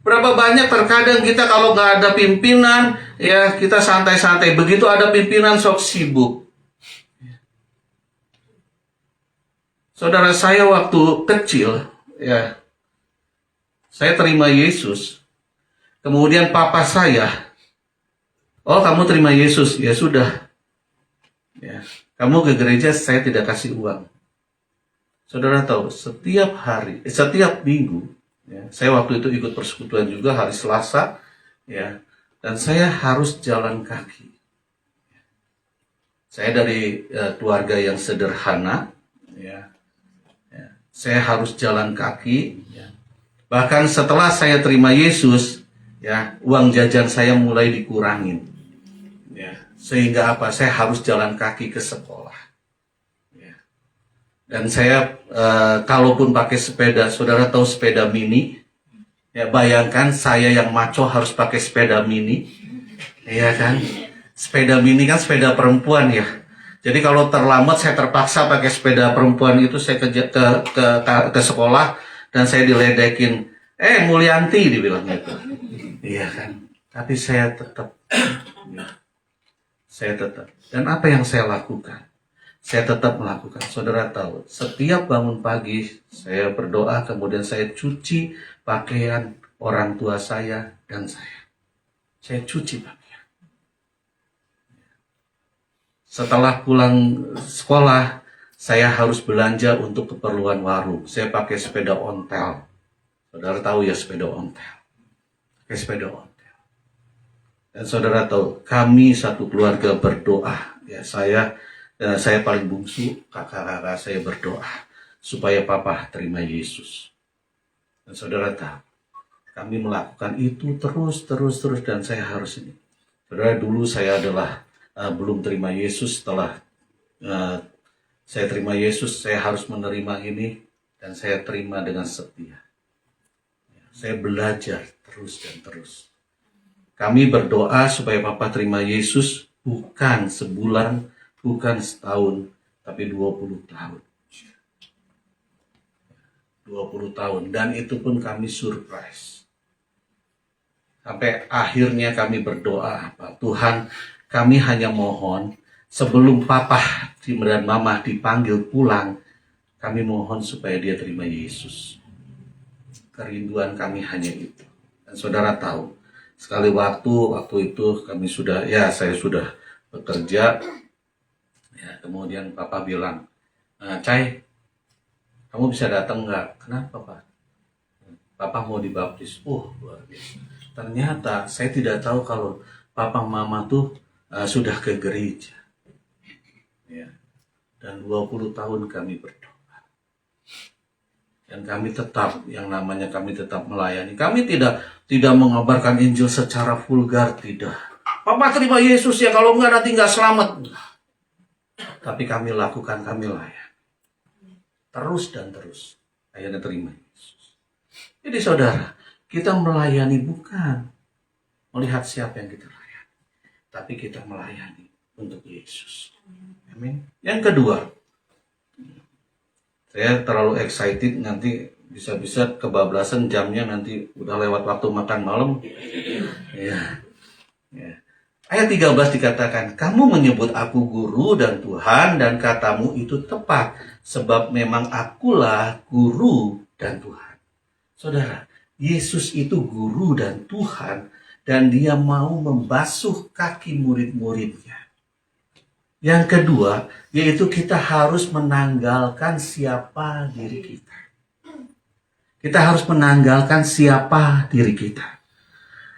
Speaker 2: Berapa banyak terkadang kita kalau nggak ada pimpinan, ya kita santai-santai. Begitu ada pimpinan sok sibuk. Saudara saya waktu kecil, ya. Saya terima Yesus. Kemudian papa saya, oh kamu terima Yesus, ya sudah. Ya, kamu ke gereja saya tidak kasih uang. Saudara tahu, setiap hari, setiap minggu, ya, saya waktu itu ikut persekutuan juga hari Selasa, ya, dan saya harus jalan kaki. Saya dari keluarga yang sederhana, ya, saya harus jalan kaki. Ya. Bahkan setelah saya terima Yesus, ya, uang jajan saya mulai dikurangin. Ya, sehingga apa? Saya harus jalan kaki ke sekolah. Ya. Dan saya, kalaupun pakai sepeda, saudara tahu sepeda mini? Ya, bayangkan saya yang maco harus pakai sepeda mini. Iya kan? Sepeda mini kan sepeda perempuan ya. Jadi kalau terlambat saya terpaksa pakai sepeda perempuan itu, saya ke sekolah. Dan saya diledekin, Mulyanti dibilang gitu. Iya kan. Tapi saya tetap. Ya, saya tetap. Dan apa yang saya lakukan? Saya tetap melakukan. Saudara tahu, setiap bangun pagi saya berdoa, kemudian saya cuci pakaian orang tua saya dan saya. Saya cuci pakaian. Setelah pulang sekolah, saya harus belanja untuk keperluan warung. Saya pakai sepeda ontel. Saudara tahu ya sepeda ontel. Pakai sepeda ontel. Dan saudara tahu, kami satu keluarga berdoa. Ya, saya paling bungsu, kakak-kakak saya berdoa supaya papa terima Yesus. Dan saudara tahu, kami melakukan itu terus dan saya harus ini. Saudara, dulu saya adalah belum terima Yesus. Setelah saya terima Yesus, saya harus menerima ini dan saya terima dengan setia. Saya belajar terus dan terus. Kami berdoa supaya Papa terima Yesus bukan sebulan, bukan setahun, tapi 20 tahun. 20 20 tahun. Dan itu pun kami surprise. Sampai akhirnya kami berdoa, Tuhan, kami hanya mohon sebelum papa dan mama dipanggil pulang, kami mohon supaya dia terima Yesus. Kerinduan kami hanya itu. Dan saudara tahu, sekali waktu itu kami saya sudah bekerja. Ya, kemudian papa bilang, Cai, kamu bisa datang nggak? Kenapa, Pak? Papa mau dibaptis. Luar biasa. Ternyata saya tidak tahu kalau papa mama tuh sudah ke gereja. Ya. Dan 20 tahun kami berdoa. Dan kami tetap melayani. Kami tidak mengabarkan Injil secara vulgar, tidak. Papa terima Yesus ya, kalau enggak nanti enggak selamat. Tapi kami lakukan, kami layani. Terus dan terus. Akhirnya terima Yesus. Jadi saudara, kita melayani bukan melihat siapa yang kita layani. Tapi kita melayani untuk Yesus. Amin. Yang kedua, saya terlalu excited, nanti bisa-bisa kebablasan jamnya, nanti udah lewat waktu makan malam. Ya. Ayat 13 dikatakan, kamu menyebut aku guru dan Tuhan, dan katamu itu tepat, sebab memang akulah guru dan Tuhan. Saudara, Yesus itu guru dan Tuhan, dan dia mau membasuh kaki murid-muridnya. Yang kedua, yaitu kita harus menanggalkan siapa diri kita. Kita harus menanggalkan siapa diri kita.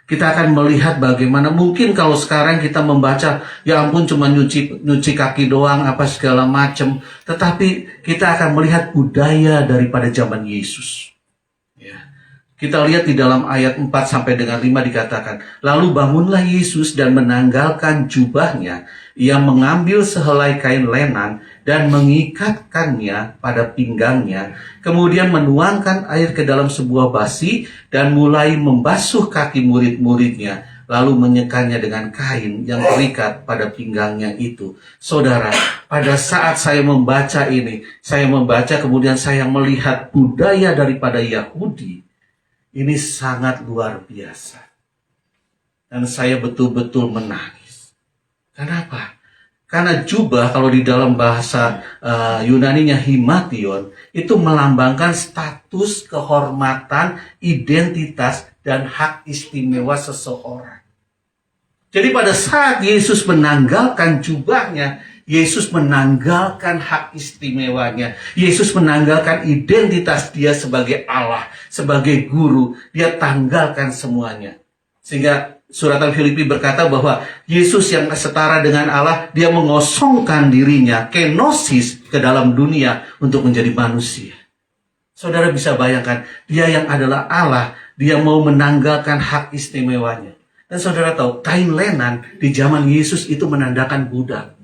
Speaker 2: Kita akan melihat bagaimana mungkin kalau sekarang kita membaca, ya ampun cuma nyuci kaki doang, apa segala macam. Tetapi kita akan melihat budaya daripada zaman Yesus. Ya. Kita lihat di dalam ayat 4 sampai dengan 5 dikatakan, lalu bangunlah Yesus dan menanggalkan jubahnya. Ia mengambil sehelai kain lenan dan mengikatkannya pada pinggangnya. Kemudian menuangkan air ke dalam sebuah basi dan mulai membasuh kaki murid-muridnya. Lalu menyekannya dengan kain yang terikat pada pinggangnya itu. Saudara, pada saat saya membaca ini, kemudian saya melihat budaya daripada Yahudi. Ini sangat luar biasa. Dan saya betul-betul menangis. Kenapa? Karena jubah kalau di dalam bahasa Yunaninya himation itu melambangkan status, kehormatan, identitas, dan hak istimewa seseorang. Jadi pada saat Yesus menanggalkan jubahnya, Yesus menanggalkan hak istimewanya. Yesus menanggalkan identitas dia sebagai Allah, sebagai guru. Dia tanggalkan semuanya. Sehingga suratan Filipi berkata bahwa Yesus yang setara dengan Allah, dia mengosongkan dirinya, kenosis, ke dalam dunia untuk menjadi manusia. Saudara bisa bayangkan, dia yang adalah Allah, dia mau menanggalkan hak istimewanya. Dan saudara tahu, kain lenan di zaman Yesus itu menandakan budak.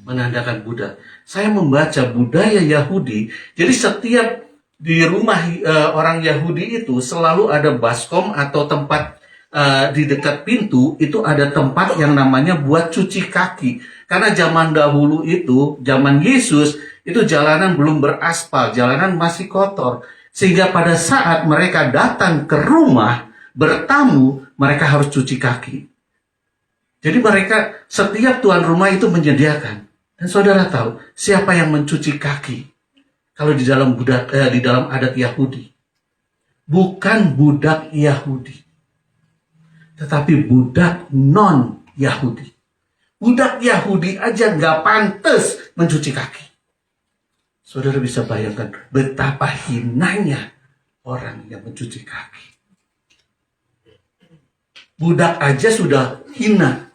Speaker 2: Menandakan budak. Saya membaca budaya Yahudi, jadi setiap di rumah orang Yahudi itu selalu ada baskom atau tempat di dekat pintu itu ada tempat yang namanya buat cuci kaki. Karena zaman dahulu itu, zaman Yesus, itu jalanan belum beraspal, jalanan masih kotor. Sehingga pada saat mereka datang ke rumah, bertamu, mereka harus cuci kaki. Jadi mereka, setiap tuan rumah itu menyediakan. Dan saudara tahu, siapa yang mencuci kaki? Kalau di dalam adat Yahudi, bukan budak Yahudi, tetapi budak non-Yahudi. Budak Yahudi aja nggak pantas mencuci kaki. Saudara bisa bayangkan betapa hinanya orang yang mencuci kaki. Budak aja sudah hina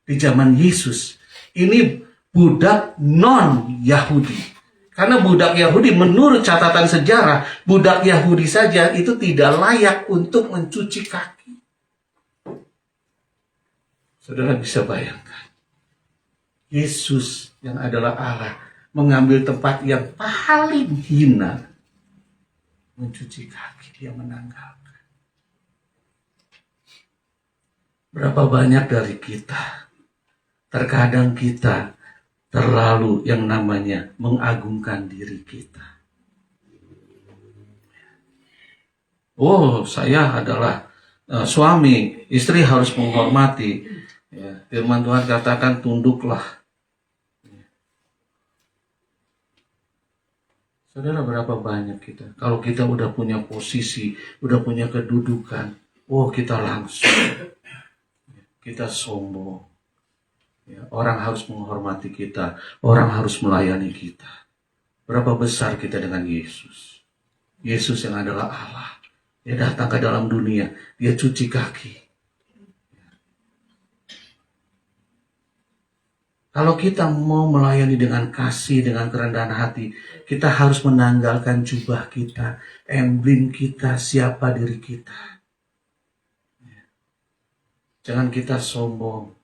Speaker 2: di zaman Yesus. Ini budak non-Yahudi. Karena budak Yahudi menurut catatan sejarah, budak Yahudi saja itu tidak layak untuk mencuci kaki. Saudara bisa bayangkan. Yesus yang adalah Allah mengambil tempat yang paling hina. Mencuci kaki, dia menanggalkan. Berapa banyak dari kita, terkadang kita terlalu yang namanya mengagungkan diri kita. Oh, saya adalah suami, istri harus menghormati. Ya, firman Tuhan katakan tunduklah. Saudara, berapa banyak kita? Kalau kita udah punya posisi, udah punya kedudukan, oh kita langsung, kita sombong. Ya, orang harus menghormati kita, orang harus melayani kita. Berapa besar kita dengan Yesus? Yesus yang adalah Allah. Dia datang ke dalam dunia, dia cuci kaki. Kalau kita mau melayani dengan kasih, dengan kerendahan hati, kita harus menanggalkan jubah kita, emblem kita, siapa diri kita. Jangan kita sombong.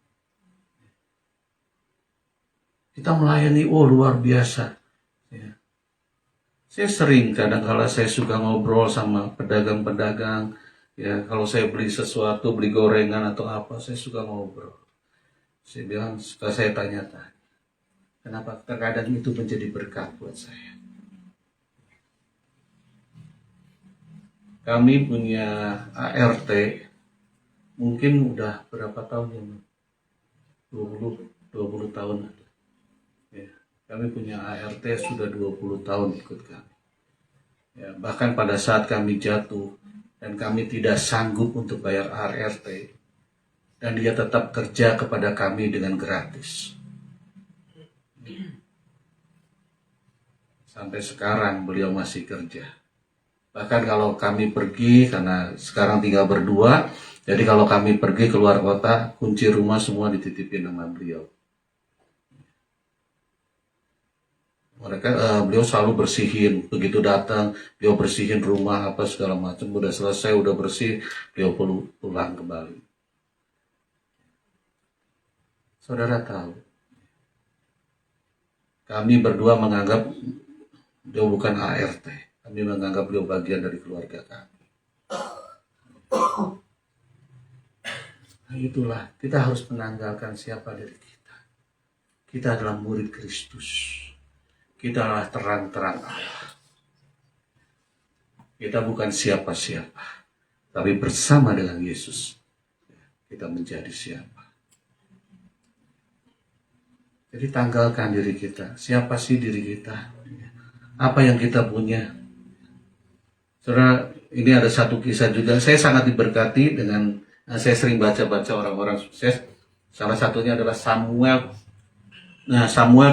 Speaker 2: Kita melayani, oh luar biasa. Ya. Saya sering kadang-kala saya suka ngobrol sama pedagang-pedagang. Ya, kalau saya beli sesuatu, beli gorengan atau apa, saya suka ngobrol. Saya bilang, suka saya tanya-tanya. Kenapa terkadang itu menjadi berkat buat saya. Kami punya ART, mungkin udah berapa tahun ya? 20 tahun. Ya, kami punya ART sudah 20 tahun ikut kami. Ya, bahkan pada saat kami jatuh dan kami tidak sanggup untuk bayar ART, dan dia tetap kerja kepada kami dengan gratis. Sampai sekarang beliau masih kerja. Bahkan kalau kami pergi, karena sekarang tinggal berdua, jadi kalau kami pergi keluar kota, kunci rumah semua dititipin sama beliau. Beliau selalu bersihin, begitu datang, beliau bersihin rumah apa segala macam, udah selesai, udah bersih, beliau pulang kembali. Saudara tahu, kami berdua menganggap beliau bukan ART. Kami menganggap beliau bagian dari keluarga kami. Nah, itulah, kita harus menanggalkan siapa diri kita. Kita adalah murid Kristus. Kita adalah terang-terang Allah. Kita bukan siapa-siapa. Tapi bersama dengan Yesus, kita menjadi siapa. Jadi tanggalkan diri kita. Siapa sih diri kita? Apa yang kita punya? Saudara, ini ada satu kisah juga. Saya sangat diberkati dengan, saya sering baca-baca orang-orang sukses. Salah satunya adalah Samuel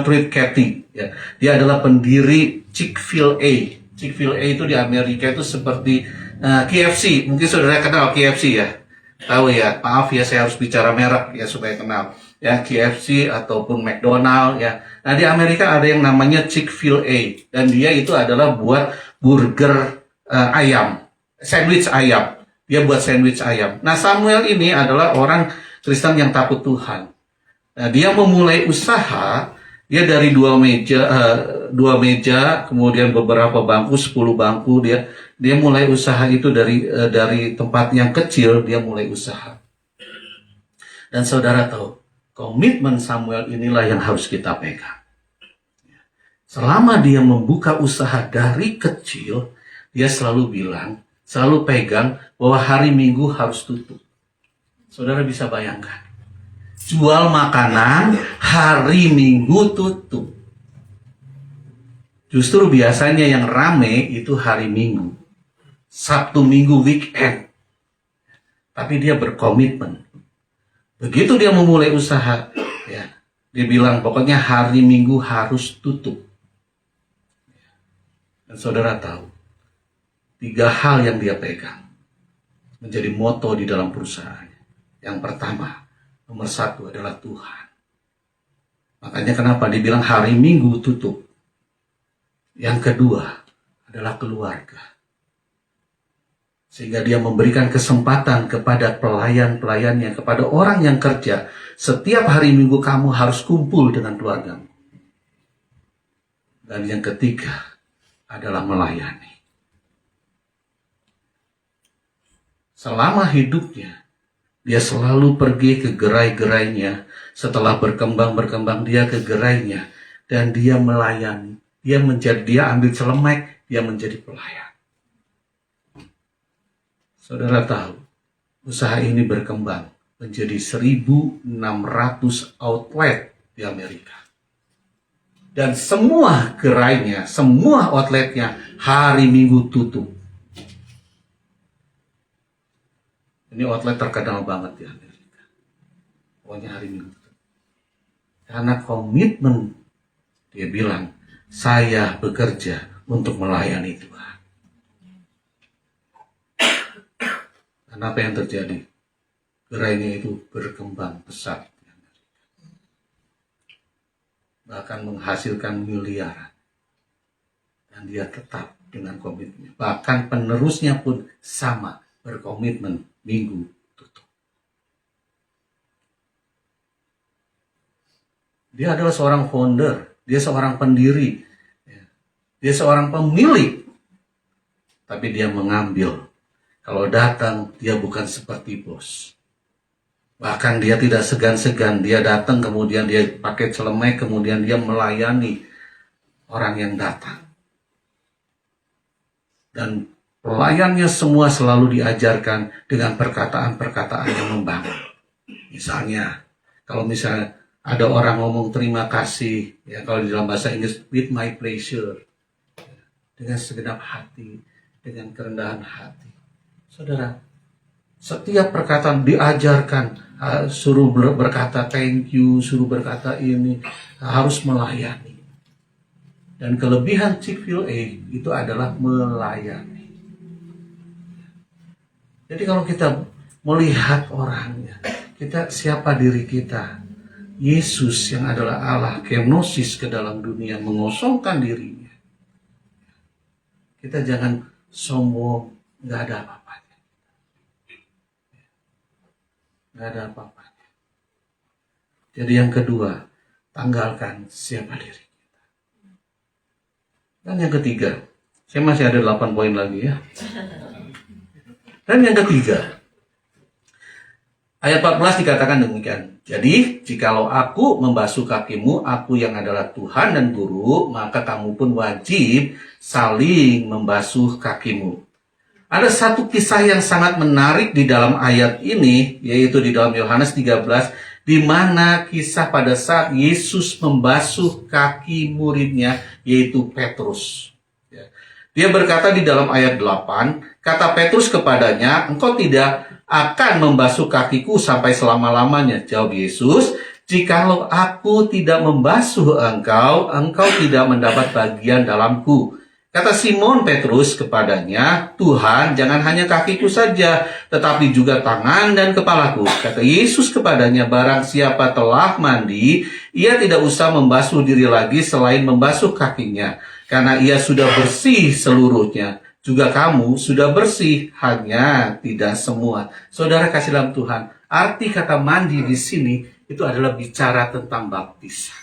Speaker 2: Tweed Cathy. Ya. Dia adalah pendiri Chick-fil-A. Chick-fil-A itu di Amerika itu seperti KFC. Mungkin saudara kenal KFC ya? Tahu ya? Maaf ya, saya harus bicara merek ya supaya kenal. Ya, KFC ataupun McDonald ya. Nah, di Amerika ada yang namanya Chick-fil-A dan dia itu adalah buat burger ayam, sandwich ayam. Dia buat sandwich ayam. Nah, Samuel ini adalah orang Kristen yang takut Tuhan. Nah, dia memulai usaha, dia dari dua meja, kemudian beberapa bangku, 10 bangku, dia mulai usaha itu dari tempat yang kecil, dia mulai usaha. Dan saudara tahu, komitmen Samuel inilah yang harus kita pegang. Selama dia membuka usaha dari kecil, dia selalu bilang, selalu pegang bahwa hari Minggu harus tutup. Saudara bisa bayangkan, jual makanan hari Minggu tutup. Justru biasanya yang rame itu hari Minggu, Sabtu Minggu weekend. Tapi dia berkomitmen. Begitu dia memulai usaha, ya, dia bilang pokoknya hari Minggu harus tutup. Dan saudara tahu, 3 hal yang dia pegang menjadi moto di dalam perusahaannya. Yang pertama, nomor 1 adalah Tuhan. Makanya kenapa dibilang hari Minggu tutup. Yang kedua adalah keluarga. Sehingga dia memberikan kesempatan kepada pelayan-pelayannya, kepada orang yang kerja. Setiap hari Minggu kamu harus kumpul dengan keluargamu. Dan yang ketiga adalah melayani. Selama hidupnya, dia selalu pergi ke gerai-gerainya. Setelah berkembang dia ke gerainya. Dan dia melayani. Dia ambil celemek, dia menjadi pelayan. Saudara tahu, usaha ini berkembang menjadi 1.600 outlet di Amerika. Dan semua gerainya, semua outletnya hari Minggu tutup. Ini outlet terkenal banget di Amerika. Pokoknya hari Minggu tutup. Karena komitmen, dia bilang, saya bekerja untuk melayani Tuhan. Dan apa yang terjadi? Gerainya itu berkembang pesat. Bahkan menghasilkan miliaran. Dan dia tetap dengan komitmen. Bahkan penerusnya pun sama, berkomitmen Minggu tutup. Dia adalah seorang founder, dia seorang pendiri, dia seorang pemilik. Tapi dia mengambil, kalau datang dia bukan seperti bos. Bahkan dia tidak segan-segan, dia datang kemudian dia pakai celemek, kemudian dia melayani orang yang datang. Dan pelayannya semua selalu diajarkan dengan perkataan-perkataan yang membangun. Misalnya, kalau misalnya ada orang ngomong terima kasih, ya kalau di dalam bahasa Inggris, with my pleasure, dengan segenap hati, dengan kerendahan hati. Saudara, setiap perkataan diajarkan, suruh berkata thank you, suruh berkata ini, harus melayani. Dan kelebihan Chick-fil-A itu adalah melayani. Jadi kalau kita melihat orangnya, kita siapa diri kita? Yesus yang adalah Allah, kenosis ke dalam dunia, mengosongkan dirinya. Kita jangan sombong, nggak ada apa-apanya. Nggak ada apa-apanya. Jadi yang kedua, tanggalkan siapa diri kita. Dan yang ketiga, saya masih ada 8 poin lagi ya. Dan yang ketiga, ayat 14 dikatakan demikian. Jadi, jikalau aku membasuh kakimu, aku yang adalah Tuhan dan Guru, maka kamu pun wajib saling membasuh kakimu. Ada satu kisah yang sangat menarik di dalam ayat ini, yaitu di dalam Yohanes 13, di mana kisah pada saat Yesus membasuh kaki muridnya, yaitu Petrus. Dia berkata di dalam ayat 8, kata Petrus kepadanya, engkau tidak akan membasuh kakiku sampai selama-lamanya. Jawab Yesus, jikalau aku tidak membasuh engkau, engkau tidak mendapat bagian dalamku. Kata Simon Petrus kepadanya, Tuhan, jangan hanya kakiku saja, tetapi juga tangan dan kepalaku. Kata Yesus kepadanya, barang siapa telah mandi, ia tidak usah membasuh diri lagi selain membasuh kakinya, karena ia sudah bersih seluruhnya. Juga kamu sudah bersih, hanya tidak semua. Saudara kasih dalam Tuhan, arti kata mandi di sini itu adalah bicara tentang baptisan.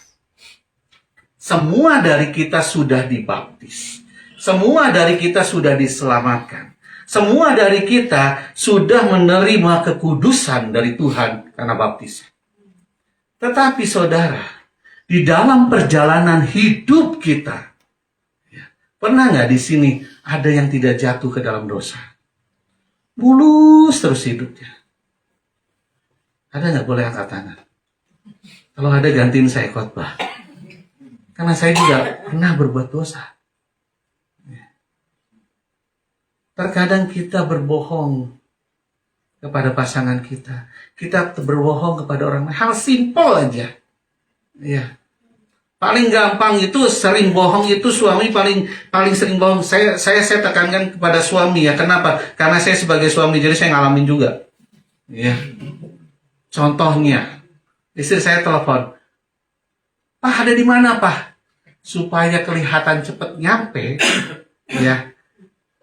Speaker 2: Semua dari kita sudah dibaptis. Semua dari kita sudah diselamatkan. Semua dari kita sudah menerima kekudusan dari Tuhan karena baptisan. Tetapi saudara, di dalam perjalanan hidup kita, pernah nggak di sini ada yang tidak jatuh ke dalam dosa? Mulus terus hidupnya. Ada nggak boleh angkat tangan? Kalau ada gantiin saya khotbah. Karena saya juga pernah berbuat dosa. Terkadang kita berbohong kepada pasangan kita. Kita berbohong kepada orang lain. Hal simpel aja. Ya. Paling gampang itu sering bohong itu suami paling sering bohong. Saya tekankan kepada suami ya. Kenapa? Karena saya sebagai suami jadi saya ngalamin juga. Ya. Contohnya, istri saya telepon, Pak ada di mana Pak? Supaya kelihatan cepet nyampe, ya.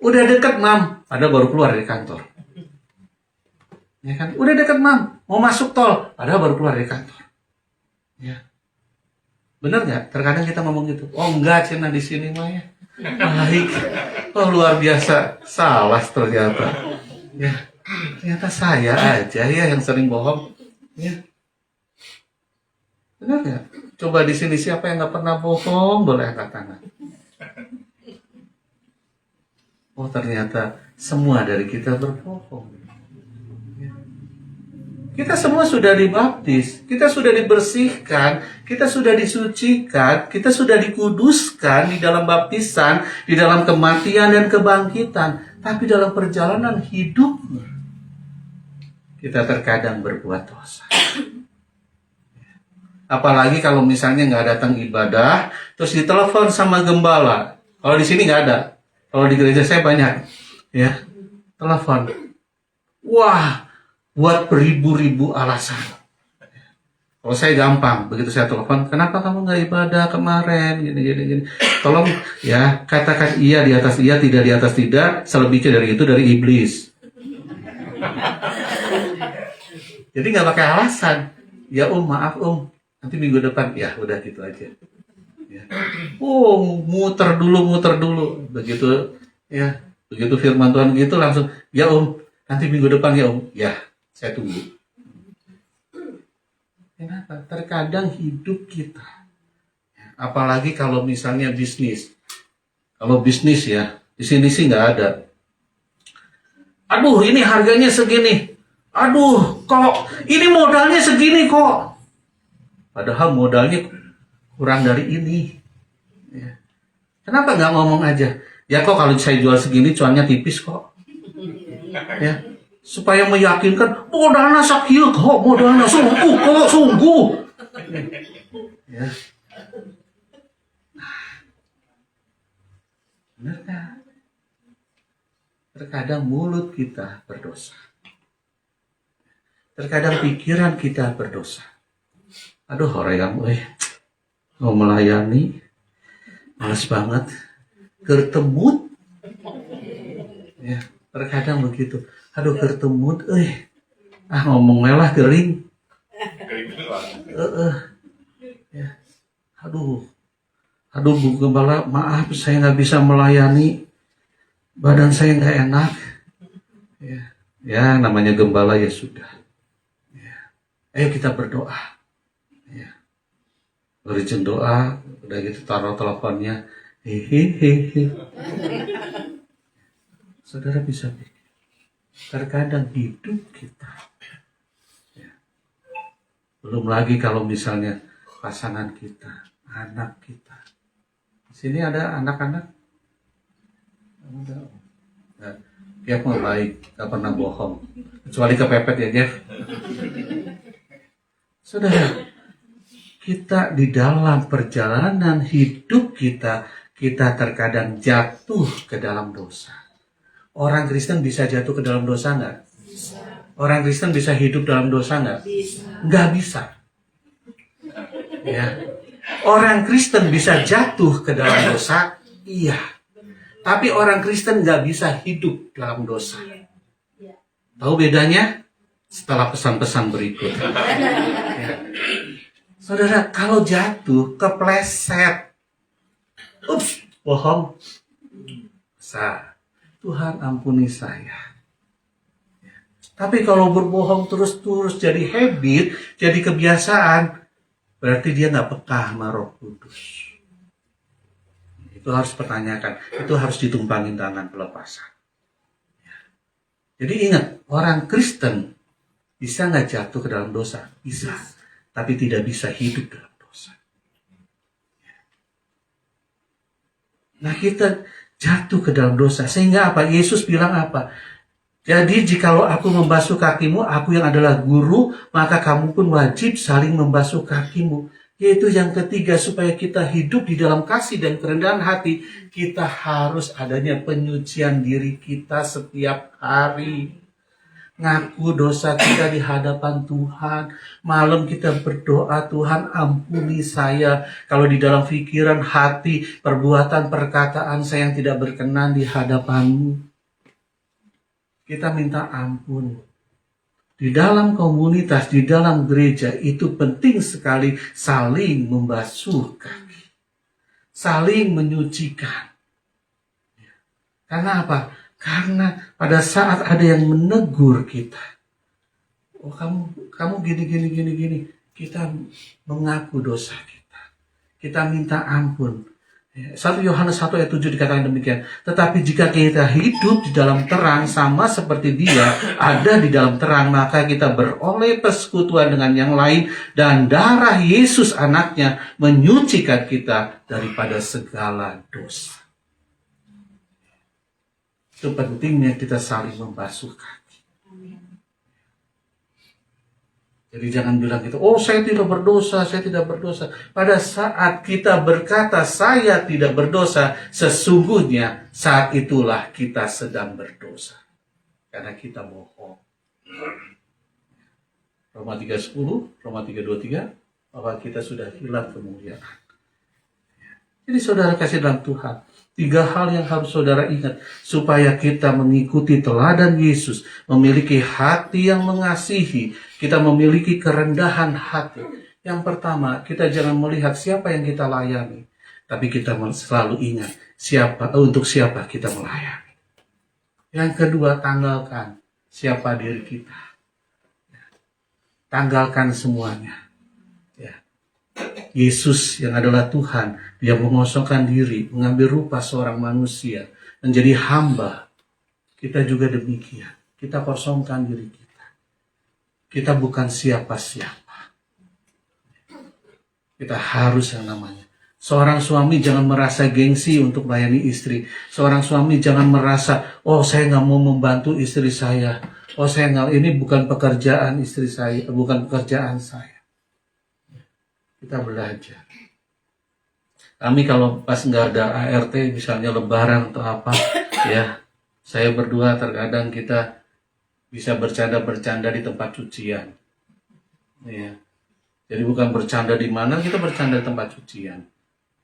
Speaker 2: Udah deket Mam, padahal baru keluar dari kantor. Ya kan? Udah deket Mam, mau masuk tol, padahal baru keluar dari kantor. Ya. Bener nggak? Terkadang kita ngomong gitu. Oh enggak, Cina di sini mah ya. Baik. Oh luar biasa. Salah ternyata. Ya. Ternyata saya aja ya yang sering bohong. Ya. Bener nggak? Coba di sini siapa yang nggak pernah bohong? Boleh angkat tangan. Oh ternyata semua dari kita berbohong. Kita semua sudah dibaptis, kita sudah dibersihkan, kita sudah disucikan, kita sudah dikuduskan di dalam baptisan, di dalam kematian dan kebangkitan. Tapi dalam perjalanan hidup, kita terkadang berbuat dosa. Apalagi kalau misalnya nggak datang ibadah, terus ditelepon sama gembala. Kalau di sini nggak ada, kalau di gereja saya banyak, ya telepon. Wah, buat beribu-ribu alasan. Kalau saya gampang, begitu saya telepon, kenapa kamu nggak ibadah kemarin? Gini. Tolong ya, katakan iya di atas iya, tidak di atas tidak. Selebihnya dari itu dari iblis. Jadi nggak pakai alasan. Ya maaf nanti minggu depan. Ya udah gitu aja. Ya. Muter dulu. Begitu firman Tuhan gitu langsung. Ya nanti minggu depan ya Ya. Saya tunggu. Kenapa? Terkadang hidup kita, apalagi kalau misalnya bisnis. Kalau bisnis ya, di sini sih nggak ada. Aduh, ini harganya segini. Aduh, kok ini modalnya segini kok. Padahal modalnya kurang dari ini. Ya. Kenapa nggak ngomong aja? Ya kok kalau saya jual segini, cuannya tipis kok. Ya. Supaya meyakinkan modalnya sakit kok, modalnya sungguh. Ya. Benar kan? Terkadang mulut kita berdosa. Terkadang pikiran kita berdosa. Aduh, orang mau melayani, malas banget, gertemut. Ya, terkadang begitu. Aduh kertemut, ngomong lelah kering. Ya. Aduh Bu Gembala, maaf saya nggak bisa melayani, badan saya nggak enak. Ya namanya gembala ya sudah. Ya. Ayo kita berdoa. Ya. Urgent doa, udah gitu taruh teleponnya. Hehehe. Saudara bisa pikir. Terkadang hidup kita belum lagi kalau misalnya pasangan kita, anak kita. Di sini ada anak-anak? Jeff mah baik, gak pernah bohong. Kecuali kepepet ya Jeff. Saudara, kita di dalam perjalanan hidup kita terkadang jatuh ke dalam dosa. Orang Kristen bisa jatuh ke dalam dosa nggak? Bisa. Orang Kristen bisa hidup dalam dosa nggak? Bisa. Nggak bisa. Ya. Orang Kristen bisa jatuh ke dalam dosa? Iya. Tapi orang Kristen nggak bisa hidup dalam dosa. Tahu bedanya? Setelah pesan-pesan berikut. Ya. Saudara, kalau jatuh, kepleset. Ups, bohong. Bisa. Tuhan ampuni saya. Tapi kalau berbohong terus-terus jadi habit, jadi kebiasaan, berarti dia nggak peka sama Roh Kudus. Itu harus pertanyakan, itu harus ditumpangin tangan pelepasan. Jadi ingat, orang Kristen bisa nggak jatuh ke dalam dosa? Bisa, tapi tidak bisa hidup dalam dosa. Nah kita jatuh ke dalam dosa. Sehingga apa? Yesus bilang apa? Jadi jikalau aku membasuh kakimu, aku yang adalah guru, maka kamu pun wajib saling membasuh kakimu. Yaitu yang ketiga, supaya kita hidup di dalam kasih dan kerendahan hati, kita harus adanya penyucian diri kita setiap hari. Ngaku dosa kita di hadapan Tuhan. Malam kita berdoa, Tuhan ampuni saya kalau di dalam pikiran, hati, perbuatan, perkataan saya yang tidak berkenan di hadapan-Mu. Kita minta ampun. Di dalam komunitas, di dalam gereja itu penting sekali saling membasuh kaki. Saling menyucikan. Karena apa? Karena pada saat ada yang menegur kita, oh kamu gini, kita mengaku dosa kita minta ampun, 1 Yohanes 1 ayat 7 dikatakan demikian. Tetapi jika kita hidup di dalam terang sama seperti Dia ada di dalam terang, maka kita beroleh persekutuan dengan yang lain, dan darah Yesus anaknya menyucikan kita daripada segala dosa. Itu pentingnya kita saling membasuhkan. Jadi jangan bilang gitu, oh saya tidak berdosa, saya tidak berdosa. Pada saat kita berkata saya tidak berdosa, sesungguhnya saat itulah kita sedang berdosa. Karena kita bohong. Roma 3:10, Roma 3:23, bahwa kita sudah hilang kemuliaan. Jadi saudara kasih dalam Tuhan, 3 hal yang harus saudara ingat supaya kita mengikuti teladan Yesus, memiliki hati yang mengasihi, kita memiliki kerendahan hati. Yang pertama, kita jangan melihat siapa yang kita layani, tapi kita selalu ingat untuk siapa kita melayani. Yang kedua, tanggalkan siapa diri kita. Tanggalkan semuanya. Yesus yang adalah Tuhan, Dia mengosongkan diri, mengambil rupa seorang manusia, menjadi hamba. Kita juga demikian. Kita kosongkan diri kita. Kita bukan siapa-siapa. Kita harus yang namanya. Seorang suami jangan merasa gengsi untuk melayani istri. Seorang suami jangan merasa, oh saya nggak mau membantu istri saya. Oh saya nggak, ini bukan pekerjaan istri saya, bukan pekerjaan saya. Kita belajar. Kami kalau pas nggak ada ART, misalnya lebaran atau apa, ya, saya berdua terkadang kita bisa bercanda-bercanda di tempat cucian. Ya. Jadi bukan bercanda di mana, kita bercanda di tempat cucian.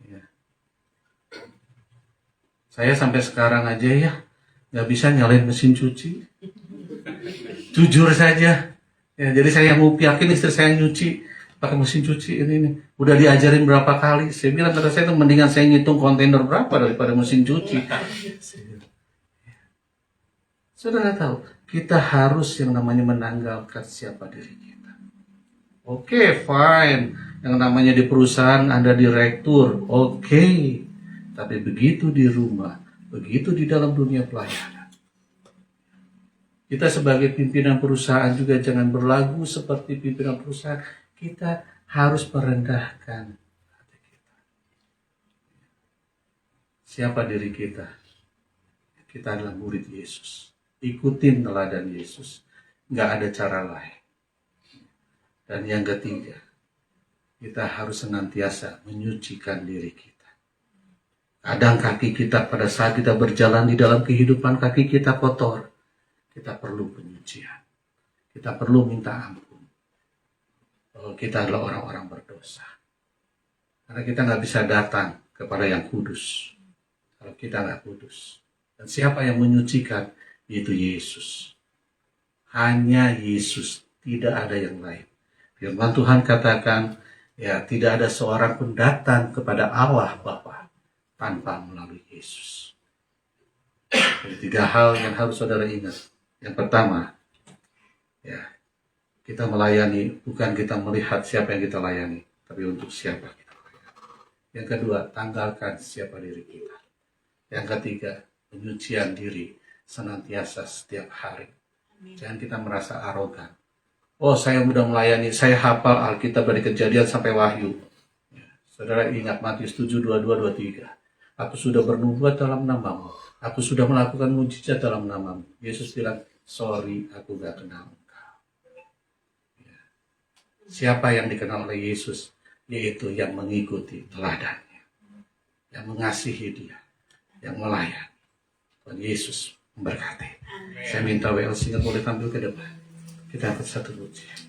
Speaker 2: Ya. Saya sampai sekarang aja ya, nggak bisa nyalain mesin cuci. Jujur saja. Ya, jadi saya mau yakin istri saya nyuci pakai mesin cuci ini. Udah diajarin berapa kali. Saya bilang kata saya itu mendingan saya ngitung kontainer berapa daripada mesin cuci. Saudara tahu, kita harus yang namanya menanggalkan siapa diri kita. Oke, fine. Yang namanya di perusahaan Anda direktur. Oke. Tapi begitu di rumah, begitu di dalam dunia pelayanan. Kita sebagai pimpinan perusahaan juga jangan berlagu seperti pimpinan perusahaan. Kita harus merendahkan hati kita. Siapa diri kita? Kita adalah murid Yesus. Ikutin teladan Yesus. Nggak ada cara lain. Dan yang ketiga, kita harus senantiasa menyucikan diri kita. Kadang kaki kita pada saat kita berjalan di dalam kehidupan, kaki kita kotor. Kita perlu penyucian. Kita perlu minta ampun. Kita adalah orang-orang berdosa. Karena kita nggak bisa datang kepada yang kudus kalau kita nggak kudus. Dan siapa yang menyucikan? Yaitu Yesus. Hanya Yesus, tidak ada yang lain. Firman Tuhan katakan, ya tidak ada seorang pun datang kepada Allah Bapa tanpa melalui Yesus. Jadi 3 hal yang harus saudara ingat. Yang pertama, ya, kita melayani, bukan kita melihat siapa yang kita layani, tapi untuk siapa kita layani. Yang kedua, tanggalkan siapa diri kita. Yang ketiga, penyucian diri senantiasa setiap hari. Jangan kita merasa arogan. Oh, saya mudah melayani, saya hafal Alkitab dari Kejadian sampai Wahyu. Ya, saudara ingat Matius 7, 22, 23. Aku sudah bernubuat dalam namamu. Aku sudah melakukan mujizat dalam namamu. Yesus bilang, sorry, aku gak kenal. Siapa yang dikenal oleh Yesus? Yaitu yang mengikuti teladannya. Yang mengasihi dia. Yang melayani. Tuhan Yesus memberkati. Saya minta WL Singer boleh tampil ke depan. Kita angkat satu pujian.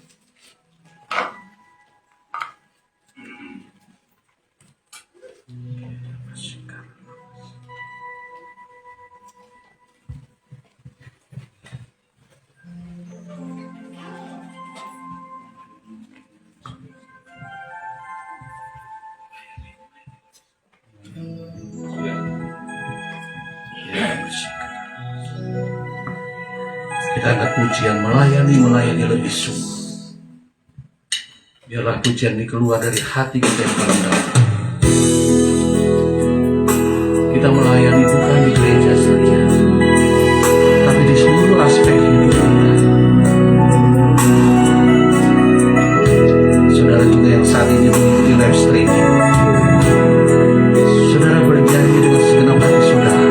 Speaker 2: Kita angkat pujian melayani lebih sungguh. Biarlah pujian ini keluar dari hati kita yang paling dalam.
Speaker 1: kita melayani bukan di gereja saja, tapi di seluruh aspek hidup kita. Saudara juga yang saat ini mengikuti live streaming, saudara berjanji dengan segenap hati saudara,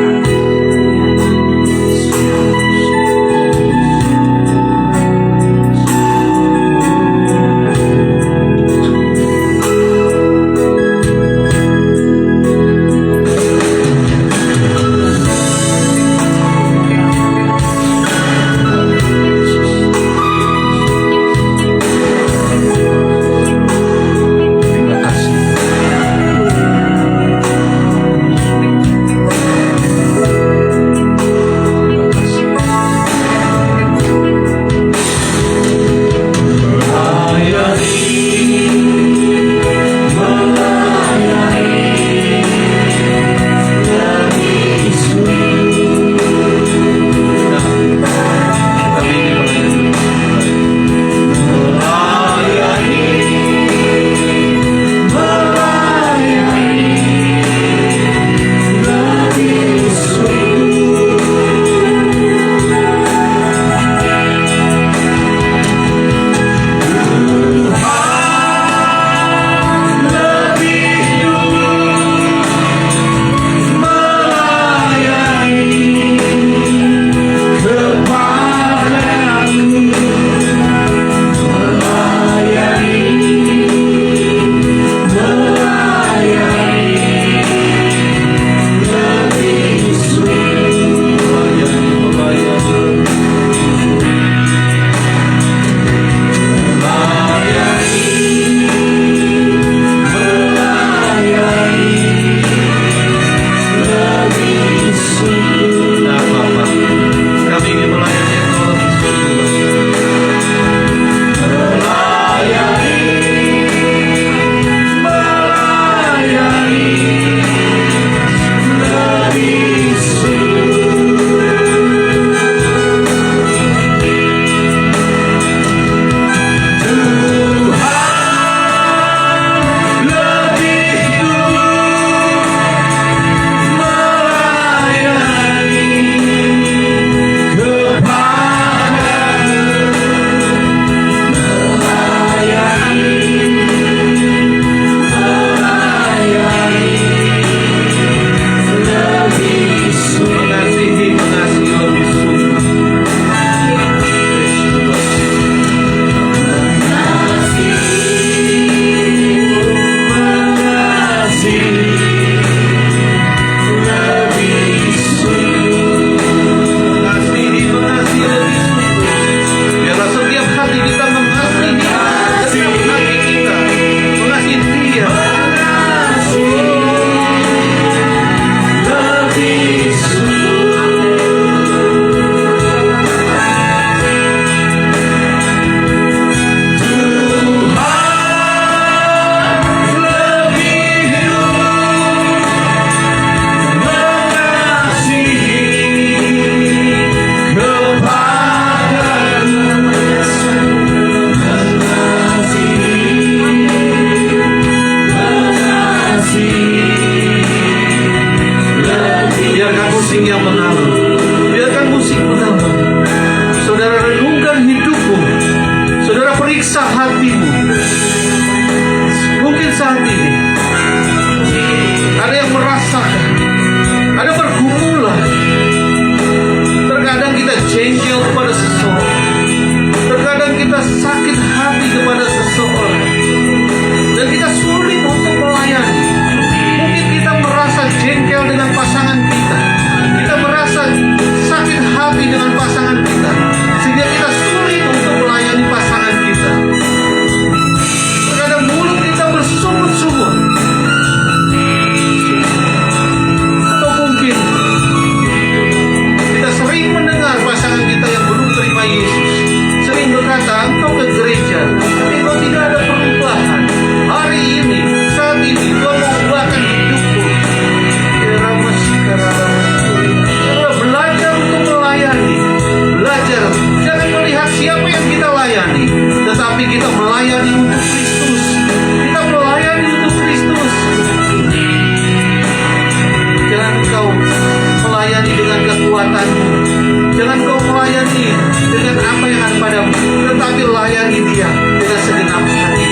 Speaker 2: dengan apa yang ada padamu, tetapi layani dia dengan segenap hati.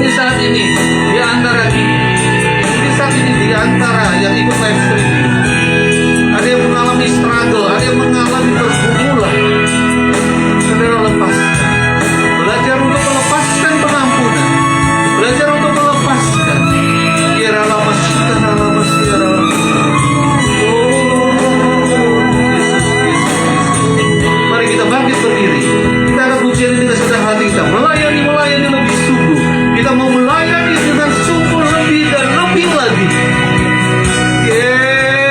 Speaker 2: Ini saat ini di antara yang ikut live streaming, ada yang mengalami struggle, ada yang mengalami pergumulan. Saudara, lepaskan. Belajar untuk melepaskan pengampunan, belajar untuk melepaskan. Kira lama cinta, lama kira lama. Mari kita bangkit berdiri. Kita akan pujian ini dengan segenap hati kita. Melayani lebih sungguh. Kita mau melayani dengan sungguh lebih dan lebih lagi. Yeah.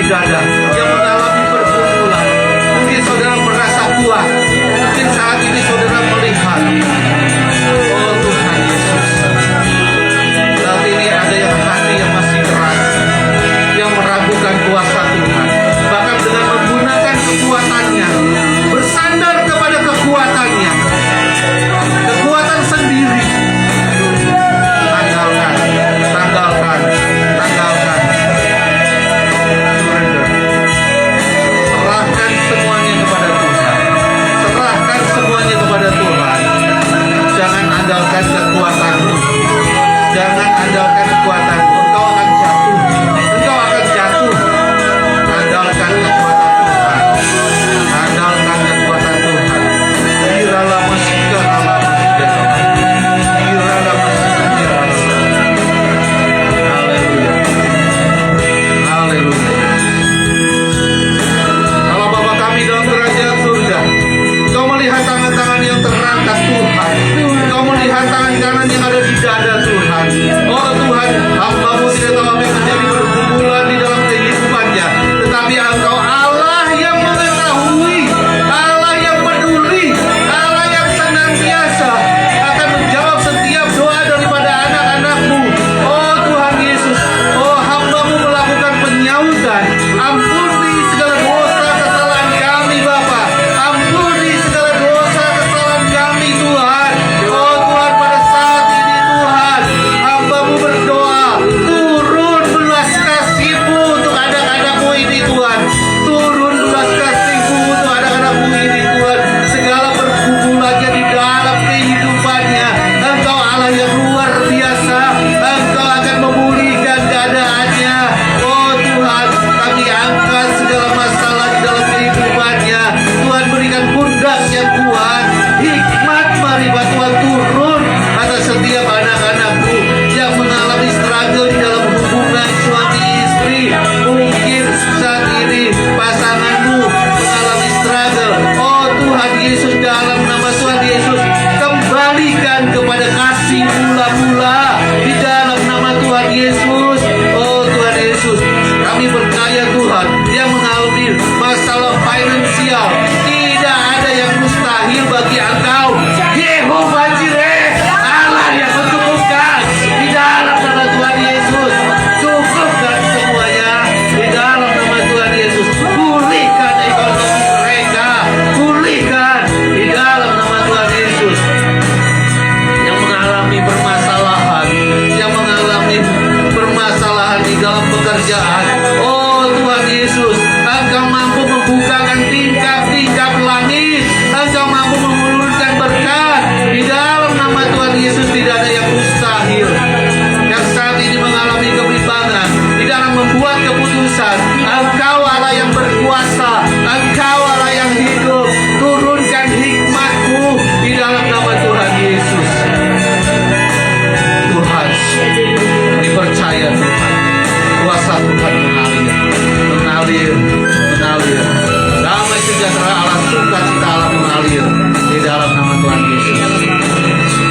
Speaker 2: dada, yang mengalami pergumulan. Mungkin saudara merasa kuat, mungkin saat ini saudara melihat, oh Tuhan Yesus, saat ini ada yang hati yang masih keras, yang meragukan kuasa Tuhan, bahkan dengan menggunakan kekuatannya, bersandar kepada kekuatannya, kekuatan sendiri. Tanggalkan, surrender. Serahkan semuanya kepada Tuhan, serahkan semuanya kepada Tuhan. Jangan andalkan kekuatanmu, jangan andalkan kekuatanmu. Engkau akan jatuh, engkau akan jatuh. Andalkan kekuatan Tuhan, andalkan kekuatan Tuhan. Iralah masika, iralah masika. Haleluya, haleluya. Kalau Bapa kami dalam kerajaan surga, Engkau melihat tangan-tangan yang terangkat Tuhan, Engkau melihat tangan kanan yang ada di dada Tuhan. Oh Tuhan, hamba-Mu tidak tahu apa yang menjadi pergumulan di dalam kehidupannya, tetapi Engkau Allah yang mengetahui, Allah yang peduli, Allah yang senantiasa akan menjawab setiap doa daripada anak-anak-Mu. Oh Tuhan Yesus, oh hamba-Mu melakukan penyautan. Ampuni segala dosa kesalahan kami Bapa, ampuni segala dosa kesalahan kami Tuhan. Oh Tuhan, pada saat ini Tuhan, hamba-Mu berdoa, turun belas kasih-Mu untuk anak-anak-Mu ini Tuhan, turun belas kasih-Mu untuk anak-anak-Mu ini Tuhan. Segala pergumulannya di dalam kehidupannya, Engkau Allah yang luar biasa, Engkau akan memulihkan keadaannya. Oh Tuhan, kami angkat segala masalah di dalam kehidupannya. Tuhan, berikan pundak yang kuat, hikmat marifat Tuhan turun atas setiap anak-anak-Mu yang mengalami struggle di dalam hubungan suami istri. Mungkin saat ini pasangan-Mu mengalami struggle. Oh Tuhan Yesus, dalam nama Tuhan Yesus, kembalikan kepada kasih mula-mula di dalam nama Tuhan Yesus. Oh Tuhan Yesus, kami percaya Tuhan, yang mengalami masalah finansial, tidak ada yang mustahil bagi Engkau. Yehova Jireh, Allah yang mencukupkan di dalam nama Tuhan Yesus. Cukupkan semuanya di dalam nama Tuhan Yesus. Pulihkan ekonomi mereka, pulihkan di dalam nama Tuhan Yesus. Yang mengalami permasalahan, yang mengalami permasalahan di dalam pekerjaan, oh Tuhan Yesus, Engkau mampu membukakan tingkap-tingkap langit, Engkau mampu mengulurkan berkat di dalam nama Tuhan Yesus. Tidak ada yang mustahil. Yang saat ini mengalami kebimbangan di dalam membuat keputusan, Engkau Allah yang berkuasa, Engkau Allah yang hidup. Turunkan hikmat-Mu di dalam nama Tuhan Yesus. Tuhan, kami percaya Tuhan, kuasa Tuhan mengalir, mengalir, mengalir. Damai sejahtera Allah, sukacita Allah mengalir di dalam nama Tuhan Yesus.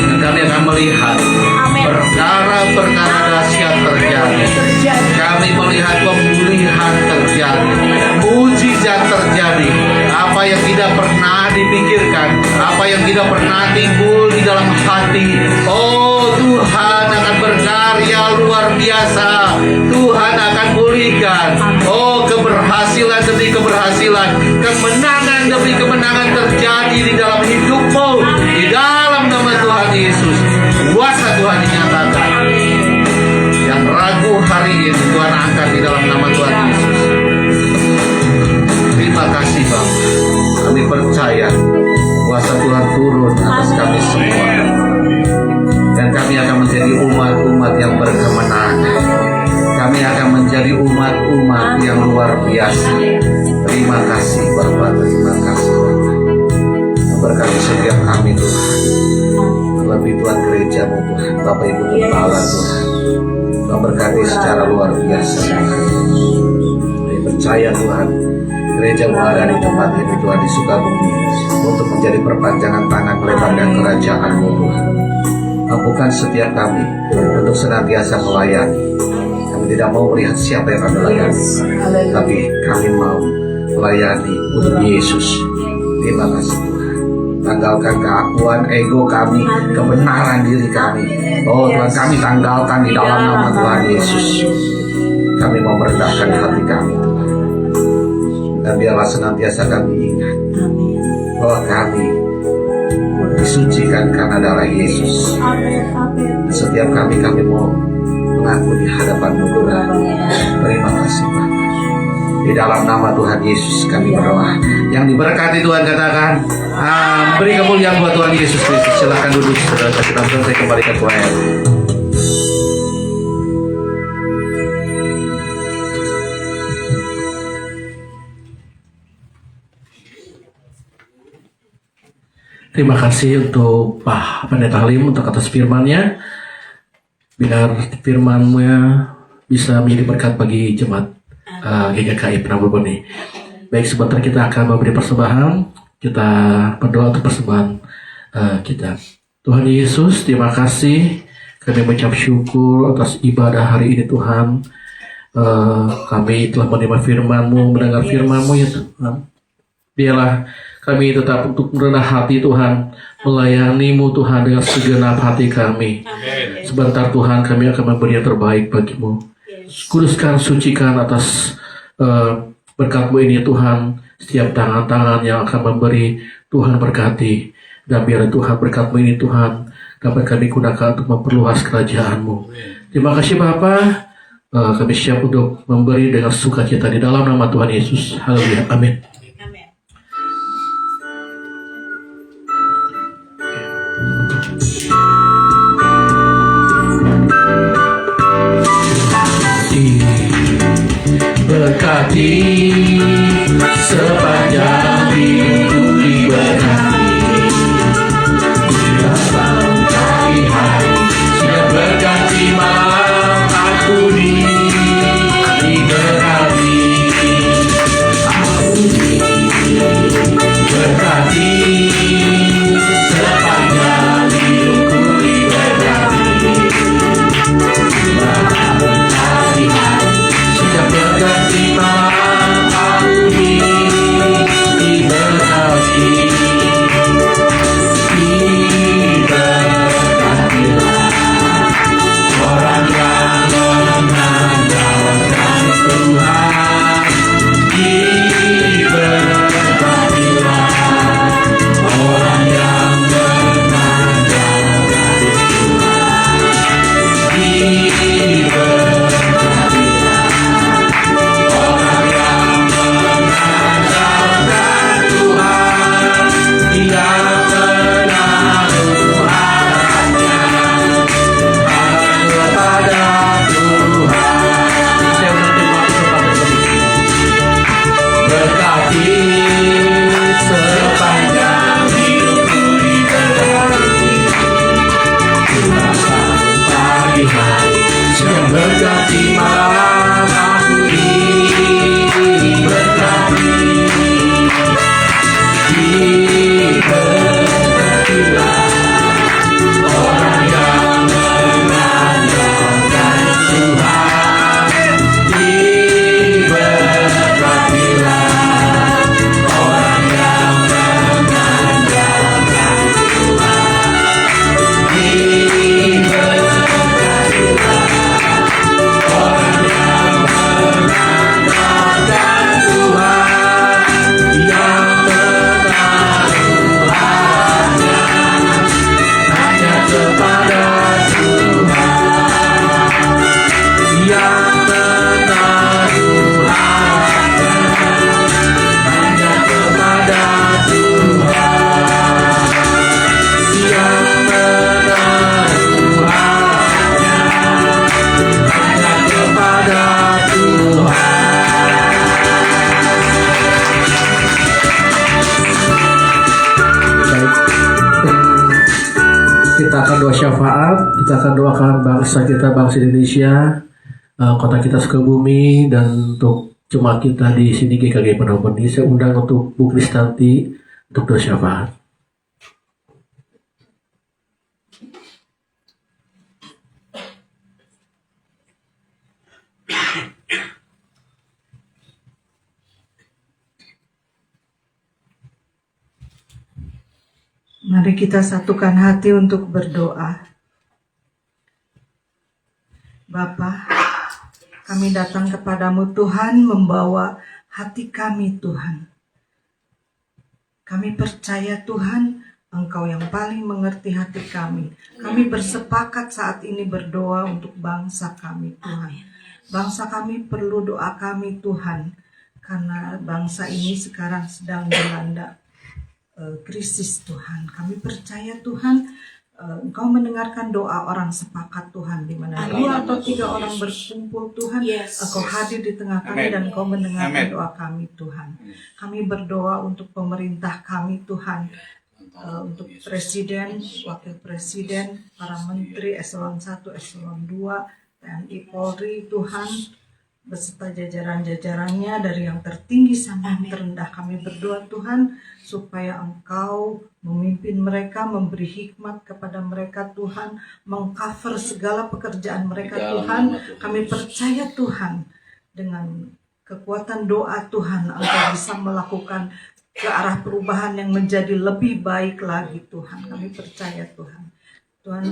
Speaker 2: Dan kami akan melihat perkara-perkara dahsyat terjadi. Kami melihat pemulihan terjadi, mujizat terjadi. Apa yang tidak pernah dipikirkan, apa yang tidak pernah timbul di dalam hati, oh Tuhan akan berkarya luar biasa. Tuhan akan pulihkan. Oh, keberhasilan demi keberhasilan, kemenangan demi kemenangan terjadi di dalam hidupmu di dalam nama Tuhan Yesus. Kuasa Tuhan dinyatakan. Yang ragu hari ini Tuhan angkat di dalam nama Tuhan Yesus. Terima kasih Bapa. Kami percaya kuasa Tuhan turun atas kami semua, dan kami akan menjadi umat-umat yang berkemenangan. Kami akan menjadi umat-umat yang luar biasa. Terima kasih Bapa, terima kasih Bapa. Berkati setiap kami Tuhan. Lebih Tuhan gereja-Mu Tuhan, Bapak Ibu Gembala Tuhan. Tuhan berkati secara luar biasa Tuhan. Kami percaya Tuhan, gereja-Mu ada di tempat ini Tuhan, di Sukabumi, untuk menjadi perpanjangan tangan melebarkan kerajaan-Mu Tuhan. Mampukan setiap kami untuk senantiasa melayani. Kami tidak mau melihat siapa yang kami layani, tapi kami mau melayani untuk Yesus. Terima kasih Tuhan. Tanggalkan keakuan ego kami, kebenaran diri kami. Oh Tuhan, kami tanggalkan di dalam nama Tuhan Yesus. Kami mau merendahkan hati kami Tuhan. Dan biarlah senantiasa kami ingat bahwa kami disucikan karena darah Yesus. Setiap kami mau mengaku di hadapan-Mu Tuhan. Terima kasih Bapa. Di dalam nama Tuhan Yesus kami berdoa. Yang diberkati Tuhan katakan beri kemuliaan buat Tuhan Yesus Kristus. Silakan duduk saudara, kita selesai kembalikan Tuhan.
Speaker 1: Terima kasih untuk Pak Pendeta Halim untuk atas firman-Nya. Biar firman-Nya bisa menjadi berkat bagi jemaat GKKI Penabur Bone. Baik, sebentar kita akan memberi persembahan. Kita berdoa untuk persembahan kita. Tuhan Yesus, terima kasih. Kami mengucap syukur atas ibadah hari ini Tuhan. Kami telah menerima firman-Mu, mendengar firman-Mu ya Tuhan. Biarlah kami tetap untuk merendah hati Tuhan, melayani-Mu Tuhan dengan segenap hati kami. Sebentar Tuhan, kami akan memberi yang terbaik bagi-Mu. Kuduskan, sucikan atas berkat-Mu ini Tuhan. Setiap tangan-tangan yang akan memberi, Tuhan berkati. Dan biar Tuhan berkat-Mu ini Tuhan dapat kami gunakan untuk memperluas kerajaan-Mu. Terima kasih Bapa. Kami siap untuk memberi dengan sukacita di dalam nama Tuhan Yesus. Haleluya. Amin. Berkati sepanjang hidupku diberkati. Dalam pagi hari siang berganti malam aku diberkati. Berkati sepanjang hidupku diberkati. Dalam pagi hari siang berganti malam aku diberkati. Diberkatilah orang yang mengandalkan Tuhan. Diberkatilah orang yang mengandalkan Tuhan. Diberkatilah orang yang mengandalkan Tuhan. Dia menaruh harapnya kepada Tuhan. Saya menerima kesempatan ini. Berkati sepanjang hidupku diberkati. Pagi hari siang berganti malam aku diberkati. Diberkatilah orang yang mengandalkan Tuhan. Diberkatilah orang yang mengandalkan Tuhan. Diberkatilah orang yang mengandalkan Tuhan. Yang menaruh harapannya hanya kepada Tuhan. Yang menaruh harapannya hanya kepada Tuhan. Yang menaruh harapannya hanya kepada Tuhan. Baik, kita akan doa syafaat. Kita akan doakan bangsa kita, bangsa Indonesia, kota kita Sukabumi, dan untuk jemaat kita di sini GKG Penabur. Saya undang untuk Bu Kristanti untuk doa syafaat.
Speaker 3: Mari kita satukan hati untuk berdoa. Bapa, kami datang kepadamu Tuhan, membawa hati kami Tuhan. Kami percaya Tuhan, Engkau yang paling mengerti hati kami. Kami bersepakat saat ini berdoa untuk bangsa kami Tuhan. Bangsa kami perlu doa kami Tuhan, karena bangsa ini sekarang sedang dilanda krisis Tuhan. Kami percaya Tuhan, Engkau mendengarkan doa orang sepakat Tuhan, di mana 2 atau 3 orang berkumpul Tuhan, Engkau hadir di tengah kami dan Engkau mendengarkan doa kami Tuhan. Kami berdoa untuk pemerintah kami Tuhan, untuk presiden, wakil presiden, para menteri eselon 1, eselon 2, TNI Polri Tuhan, beserta jajaran-jajarannya dari yang tertinggi sampai yang terendah. Kami berdoa Tuhan supaya Engkau memimpin mereka, memberi hikmat kepada mereka Tuhan, mengcover segala pekerjaan mereka Tuhan. Kami percaya Tuhan, dengan kekuatan doa Tuhan, Engkau bisa melakukan ke arah perubahan yang menjadi lebih baik lagi Tuhan. Kami percaya Tuhan. Tuhan,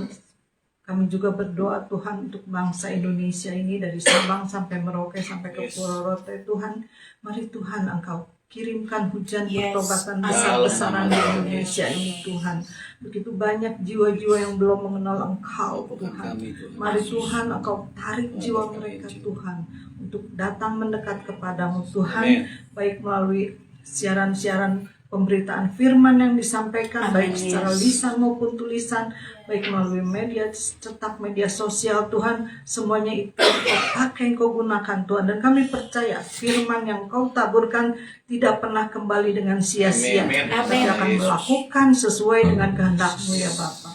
Speaker 3: kami juga berdoa Tuhan untuk bangsa Indonesia ini, dari Sabang sampai Merauke sampai ke Pulau Rote Tuhan. Mari Tuhan Engkau kirimkan hujan pertobatan besar-besaran di Indonesia ini Tuhan. Begitu banyak jiwa-jiwa yang belum mengenal Engkau Tuhan. Mari Tuhan Engkau tarik jiwa mereka Tuhan untuk datang mendekat kepadamu Tuhan, baik melalui siaran-siaran pemberitaan firman yang disampaikan, baik secara lisan maupun tulisan, baik melalui media cetak, media sosial Tuhan, semuanya itu Kau pakai, Kau gunakan Tuhan. Dan kami percaya firman yang Kau taburkan tidak pernah kembali dengan sia-sia, tapi akan melakukan sesuai dengan kehendak-Mu ya Bapa.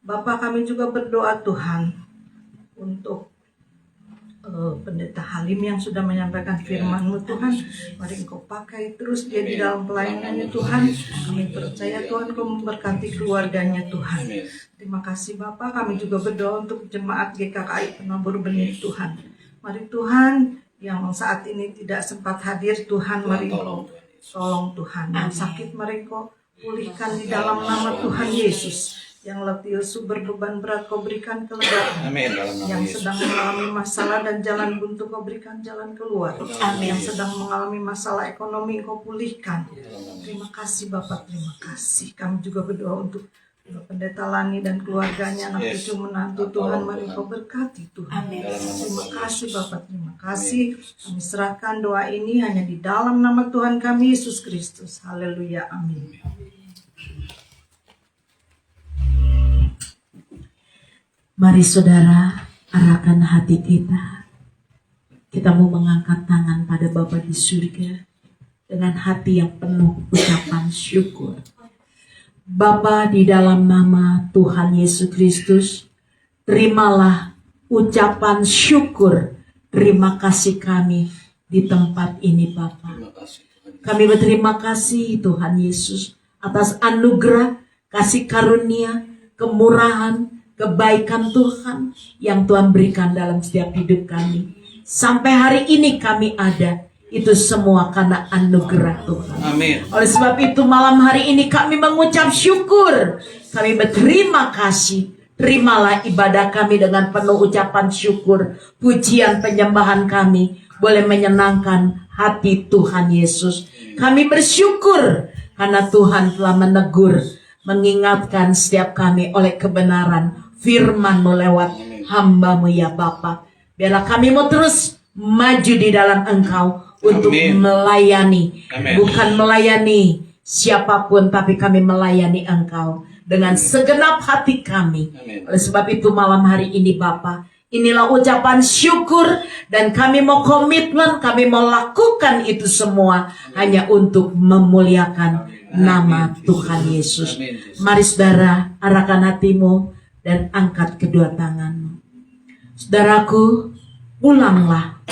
Speaker 3: Bapa, kami juga berdoa Tuhan untuk Pendeta Halim yang sudah menyampaikan firman-Mu Tuhan. Mari Engkau pakai terus dia di dalam pelayanannya Tuhan. Kami percaya Tuhan Kau memberkati keluarganya Tuhan. Terima kasih Bapak. Kami juga berdoa untuk jemaat GKKI Penabur Benih Tuhan. Mari Tuhan, yang saat ini tidak sempat hadir Tuhan, mari Engkau tolong Tuhan. Yang sakit mari Engkau pulihkan di dalam nama Tuhan Yesus. Yang letih lesu berbeban berat Kau berikan kelegaan. Yang sedang mengalami masalah dan jalan buntu Kau berikan jalan keluar. Yang sedang mengalami masalah ekonomi Kau pulihkan. Terima kasih Bapak, terima kasih. Kami juga berdoa untuk Pendeta Lani dan keluarganya, anak cucu menantu Tuhan, mari Kau berkati Tuhan. Terima kasih Bapak, terima kasih. Kami serahkan doa ini hanya di dalam nama Tuhan kami Yesus Kristus. Haleluya, amin.
Speaker 4: Mari saudara, arahkan hati kita. Kita mau mengangkat tangan pada Bapa di surga dengan hati yang penuh ucapan syukur. Bapa, di dalam nama Tuhan Yesus Kristus, terimalah ucapan syukur, terima kasih kami di tempat ini Bapa. Kami berterima kasih Tuhan Yesus atas anugerah, kasih karunia, kemurahan, kebaikan Tuhan yang Tuhan berikan dalam setiap hidup kami. Sampai hari ini kami ada, itu semua karena anugerah Tuhan.
Speaker 2: Amin.
Speaker 4: Oleh sebab itu malam hari ini kami mengucap syukur. Kami berterima kasih. Terimalah ibadah kami dengan penuh ucapan syukur. Pujian penyembahan kami boleh menyenangkan hati Tuhan Yesus. Kami bersyukur karena Tuhan telah menegur, mengingatkan setiap kami oleh kebenaran firman-Mu lewat hamba-Mu ya Bapa. Biarlah kami mau terus maju di dalam Engkau untuk melayani. Bukan melayani siapapun, tapi kami melayani Engkau dengan segenap hati kami. Oleh sebab itu malam hari ini Bapa, inilah ucapan syukur, dan kami mau komitmen, kami mau lakukan itu semua hanya untuk memuliakan nama Tuhan Yesus. Mari saudara, arahkan hatimu dan angkat kedua tanganmu. Saudaraku, pulanglah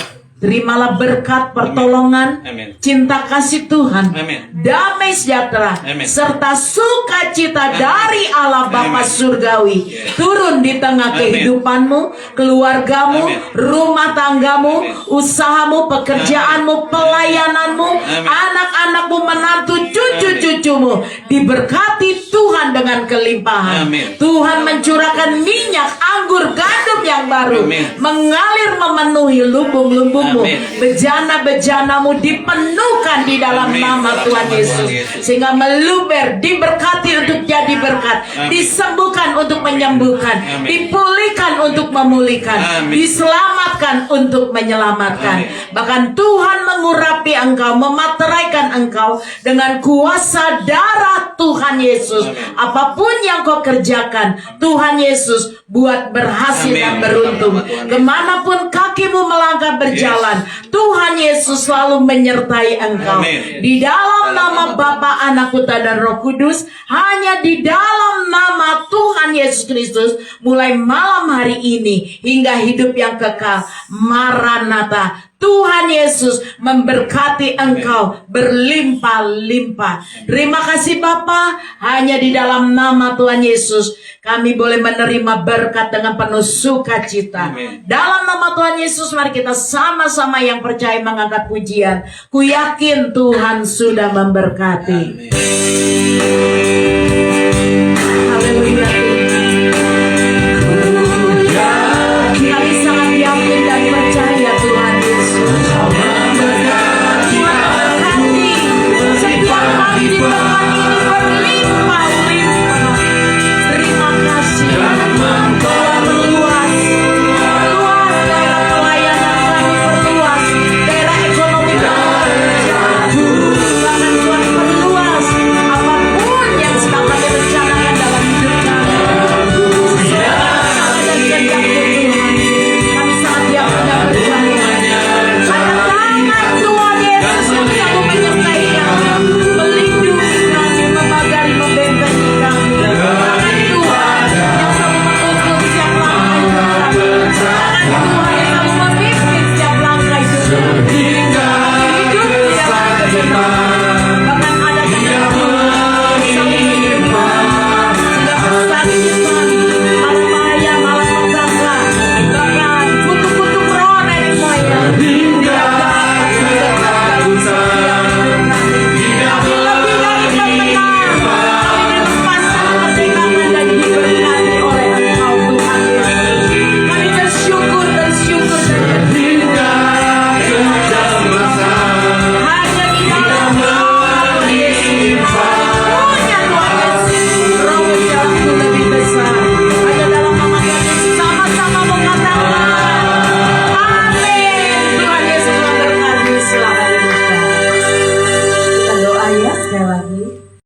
Speaker 4: Terimalah berkat pertolongan,
Speaker 2: Amin.
Speaker 4: cinta kasih Tuhan,
Speaker 2: Amin.
Speaker 4: damai sejahtera,
Speaker 2: Amin.
Speaker 4: serta sukacita dari Allah Bapa
Speaker 2: Amin.
Speaker 4: Surgawi turun di tengah
Speaker 2: Amin.
Speaker 4: kehidupanmu, keluargamu,
Speaker 2: Amin.
Speaker 4: rumah tanggamu,
Speaker 2: Amin.
Speaker 4: usahamu, pekerjaanmu, pelayananmu,
Speaker 2: Amin.
Speaker 4: anak-anakmu, menantu, cucu-cucumu diberkati Tuhan dengan kelimpahan.
Speaker 2: Amin.
Speaker 4: Tuhan mencurahkan minyak anggur gandum yang baru,
Speaker 2: Amin.
Speaker 4: mengalir memenuhi lumbung-lumbungmu.
Speaker 2: Amin.
Speaker 4: Bejana-bejanamu dipenuhkan di dalam
Speaker 2: Amin.
Speaker 4: nama Tuhan Yesus, sehingga meluber, diberkati untuk jadi berkat,
Speaker 2: Amin.
Speaker 4: disembuhkan untuk menyembuhkan,
Speaker 2: Amin.
Speaker 4: dipulihkan untuk memulihkan,
Speaker 2: Amin.
Speaker 4: diselamatkan untuk menyelamatkan.
Speaker 2: Amin.
Speaker 4: Bahkan Tuhan mengurapi engkau, memateraikan engkau dengan kuasa darah Tuhan Yesus.
Speaker 2: Amin.
Speaker 4: Apapun yang kau kerjakan, Tuhan Yesus buat berhasil
Speaker 2: Amin.
Speaker 4: dan beruntung.
Speaker 2: Dalam nama Tuhan Yesus.
Speaker 4: Kemanapun kakimu melangkah berjalan, Tuhan Yesus selalu menyertai engkau.
Speaker 2: Amin.
Speaker 4: Di dalam nama Bapa, Anak, Putra dan Roh Kudus, hanya di dalam nama Tuhan Yesus Kristus, mulai malam hari ini hingga hidup yang kekal. Maranatha. Tuhan Yesus memberkati engkau berlimpah-limpah. Terima kasih Bapa, hanya di dalam nama Tuhan Yesus kami boleh menerima berkat dengan penuh sukacita.
Speaker 2: Amin.
Speaker 4: Dalam nama Tuhan Yesus, mari kita sama-sama yang percaya mengangkat pujian. Ku yakin Tuhan sudah memberkati.
Speaker 2: Amin.